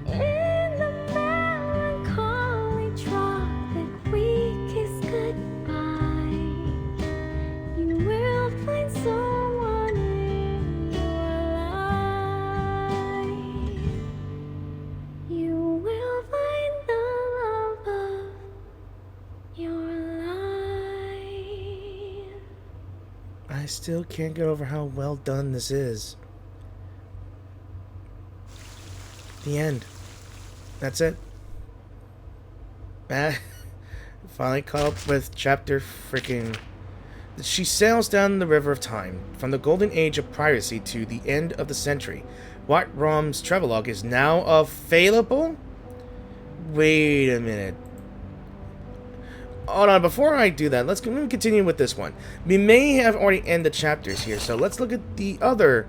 In the melancholy tropic, we kiss goodbye. You will find someone in your life. You will find the love of your life. I still can't get over how well done this is. The end. That's it. Finally caught up with chapter freaking... She sails down the river of time, from the golden age of piracy to the end of the century. What Rom's travelogue is now available? Wait a minute. Hold on, before I do that, let me continue with this one. We may have already ended the chapters here, so let's look at the other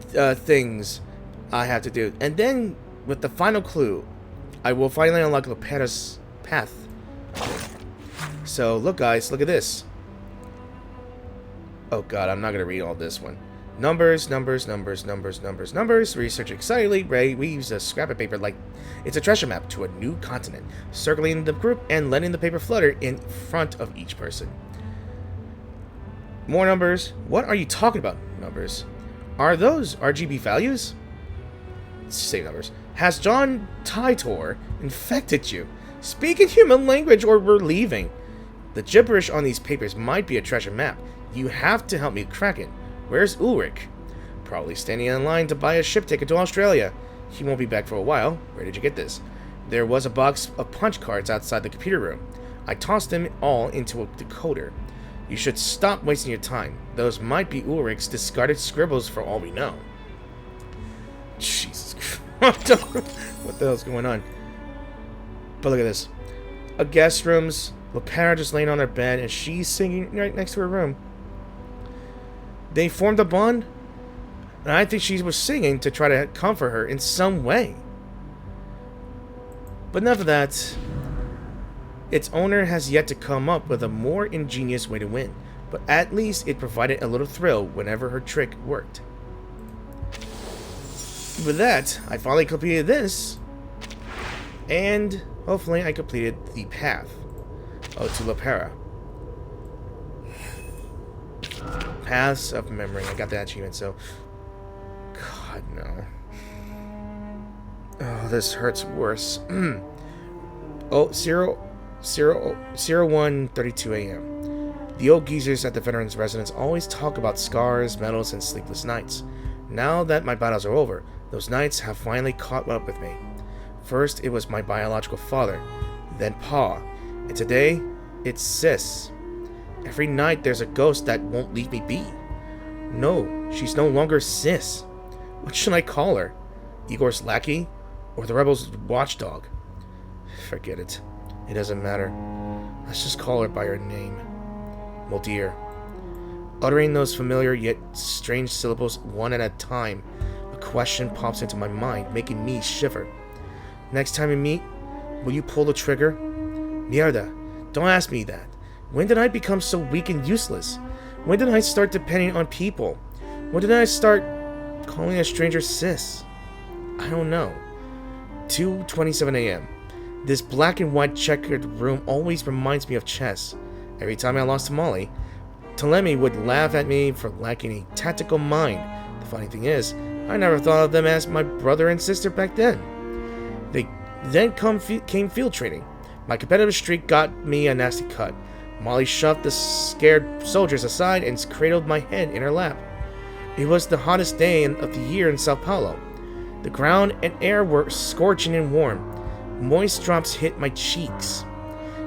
things I have to do. And then, with the final clue, I will finally unlock Lopera's path. So, look guys, look at this. Oh god, I'm not going to read all this one. Numbers. Research excitedly. Ray weaves a scrap of paper like it's a treasure map to a new continent, circling the group and letting the paper flutter in front of each person. More numbers. What are you talking about, numbers? Are those RGB values? Say numbers. Has John Titor infected you? Speak in human language or we're leaving. The gibberish on these papers might be a treasure map. You have to help me crack it. Where's Ulrich? Probably standing in line to buy a ship ticket to Australia. He won't be back for a while. Where did you get this? There was a box of punch cards outside the computer room. I tossed them all into a decoder. You should stop wasting your time. Those might be Ulrich's discarded scribbles for all we know. Jesus Christ. What the hell's going on? But look at this. A guest room's Lopera just laying on her bed and she's singing right next to her room. They formed a bond, and I think she was singing to try to comfort her in some way. But enough of that. Its owner has yet to come up with a more ingenious way to win, but at least it provided a little thrill whenever her trick worked. With that, I finally completed this, and hopefully I completed the path to Lopera. Paths of Memory. I got that achievement, so... God, no. Oh, this hurts worse. Oh, 01:32 a.m. The old geezers at the veterans' residence always talk about scars, medals, and sleepless nights. Now that my battles are over, those nights have finally caught up with me. First, it was my biological father, then Pa, and today, it's Sis. Every night there's a ghost that won't leave me be. No, she's no longer Sis. What should I call her? Igor's lackey? Or the rebels' watchdog? Forget it. It doesn't matter. Let's just call her by her name. Muldir. Uttering those familiar yet strange syllables one at a time, a question pops into my mind, making me shiver. Next time we meet, will you pull the trigger? Mierda, don't ask me that. When did I become so weak and useless? When did I start depending on people? When did I start calling a stranger sis? I don't know. 2:27 a.m. This black and white checkered room always reminds me of chess. Every time I lost to Molly, Ptolemy would laugh at me for lacking a tactical mind. The funny thing is, I never thought of them as my brother and sister back then. Then came field training. My competitive streak got me a nasty cut. Molly shoved the scared soldiers aside and cradled my head in her lap. It was the hottest day of the year in Sao Paulo. The ground and air were scorching and warm. Moist drops hit my cheeks.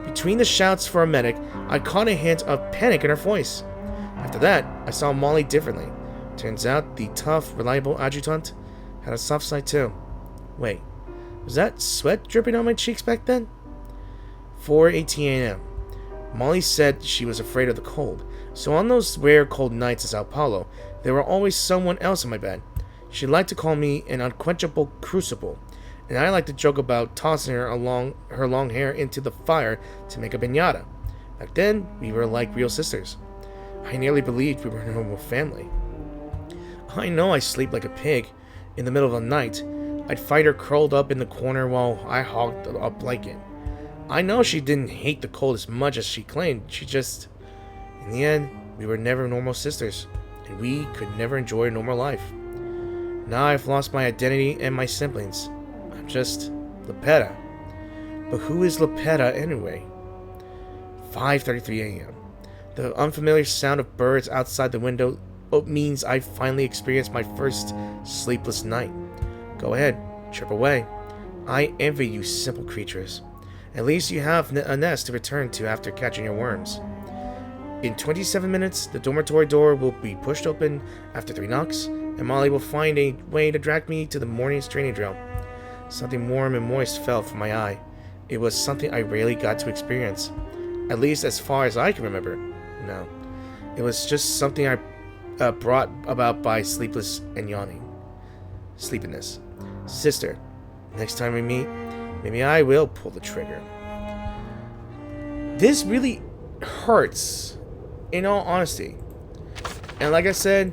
Between the shouts for a medic, I caught a hint of panic in her voice. After that, I saw Molly differently. Turns out the tough, reliable adjutant had a soft side too. Wait, was that sweat dripping on my cheeks back then? 4:18 a.m. Molly said she was afraid of the cold, so on those rare cold nights in Sao Paulo, there were always someone else in my bed. She liked to call me an unquenchable crucible, and I liked to joke about tossing her long hair into the fire to make a piñata. Back then, we were like real sisters. I nearly believed we were a normal family. I know I sleep like a pig. In the middle of the night, I'd find her curled up in the corner while I hogged a blanket. I know she didn't hate the cold as much as she claimed. She just... In the end, we were never normal sisters, and we could never enjoy a normal life. Now I've lost my identity and my siblings. I'm just Lopera. But who is Lopera anyway? 5:33 a.m. The unfamiliar sound of birds outside the window means I finally experienced my first sleepless night. Go ahead, chirp away. I envy you simple creatures. At least you have a nest to return to after catching your worms. In 27 minutes, the dormitory door will be pushed open after 3 knocks, and Molly will find a way to drag me to the morning's training drill. Something warm and moist fell from my eye. It was something I rarely got to experience, at least as far as I can remember. No, it was just something I brought about by sleepiness. Sister, next time we meet, maybe I will pull the trigger. This really hurts, in all honesty. And like I said,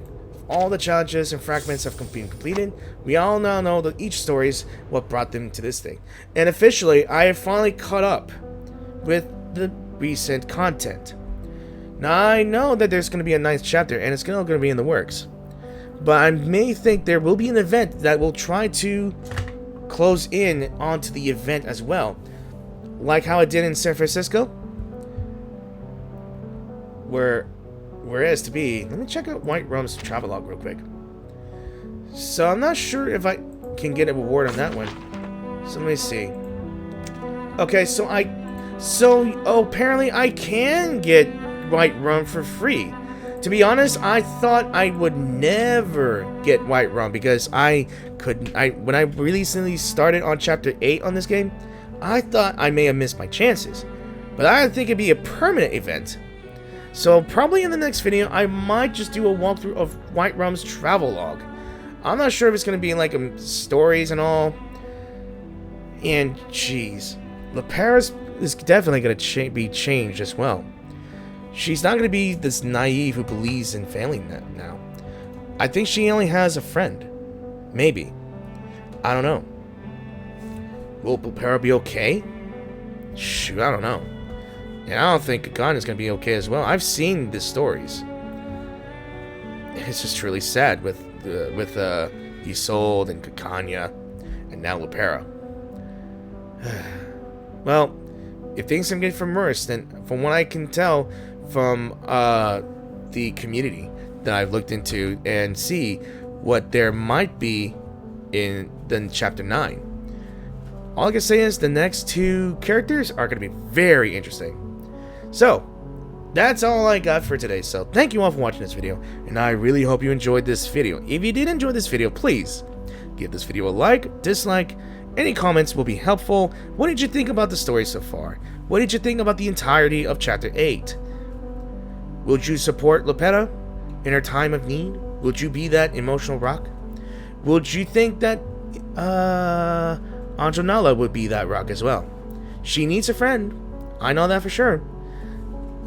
all the challenges and fragments have been completed. We all now know that each story is what brought them to this thing. And officially, I have finally caught up with the recent content. Now, I know that there's going to be a ninth chapter, and it's going to be in the works. But I may think there will be an event that will try to close in onto the event as well. Like how it did in San Francisco. Where it is to be. Let me check out White Rum's travelogue real quick. So I'm not sure if I can get a reward on that one. So let me see. Okay, so apparently I can get White Rum for free. To be honest, I thought I would never get White Rum because when I recently started on chapter 8 on this game, I thought I may have missed my chances. But I think it'd be a permanent event. So probably in the next video, I might just do a walkthrough of White Rum's travelogue. I'm not sure if it's going to be like stories and all. And jeez, Lopera is definitely going to be changed as well. She's not going to be this naive who believes in family now. I think she only has a friend. Maybe. I don't know. Will Lopera be okay? Shoot, I don't know. Yeah, I don't think Kakan is going to be okay as well. I've seen the stories. It's just really sad with Isolde and Kakanya and now Lopera. Well, if things can get from worse, then from what I can tell from the community that I've looked into and see what there might be in chapter 9. All I can say is the next 2 characters are going to be very interesting. So, that's all I got for today. So, thank you all for watching this video, and I really hope you enjoyed this video. If you did enjoy this video, please give this video a like, dislike. Any comments will be helpful. What did you think about the story so far? What did you think about the entirety of chapter 8? Would you support Lopera in her time of need? Would you be that emotional rock? Would you think that Anjonala would be that rock as well? She needs a friend. I know that for sure.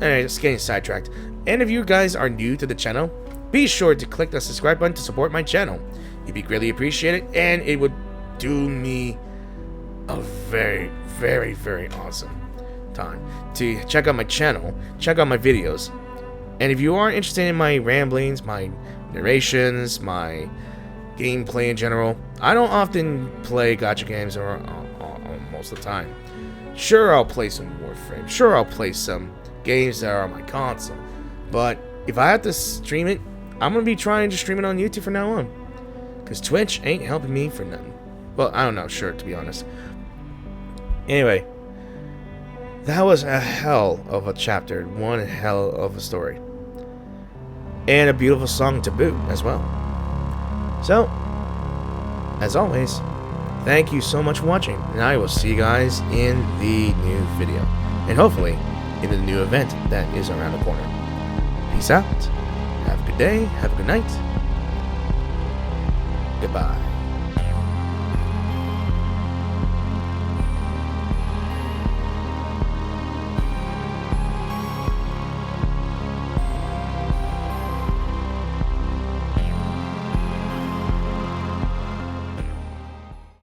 Anyway, just getting sidetracked. And if you guys are new to the channel, be sure to click the subscribe button to support my channel. It'd be greatly appreciated, and it would do me a very, very, very awesome time to check out my channel, check out my videos. And if you are interested in my ramblings, my narrations, my gameplay in general, I don't often play gacha games or most of the time. Sure, I'll play some Warframe. Sure, I'll play some games that are on my console. But if I have to stream it, I'm going to be trying to stream it on YouTube from now on. Because Twitch ain't helping me for nothing. Well, I don't know, sure, to be honest. Anyway, that was a hell of a chapter. One hell of a story. And a beautiful song to boot as well. So, as always, thank you so much for watching. And I will see you guys in the new video. And hopefully, in the new event that is around the corner. Peace out. Have a good day. Have a good night. Goodbye.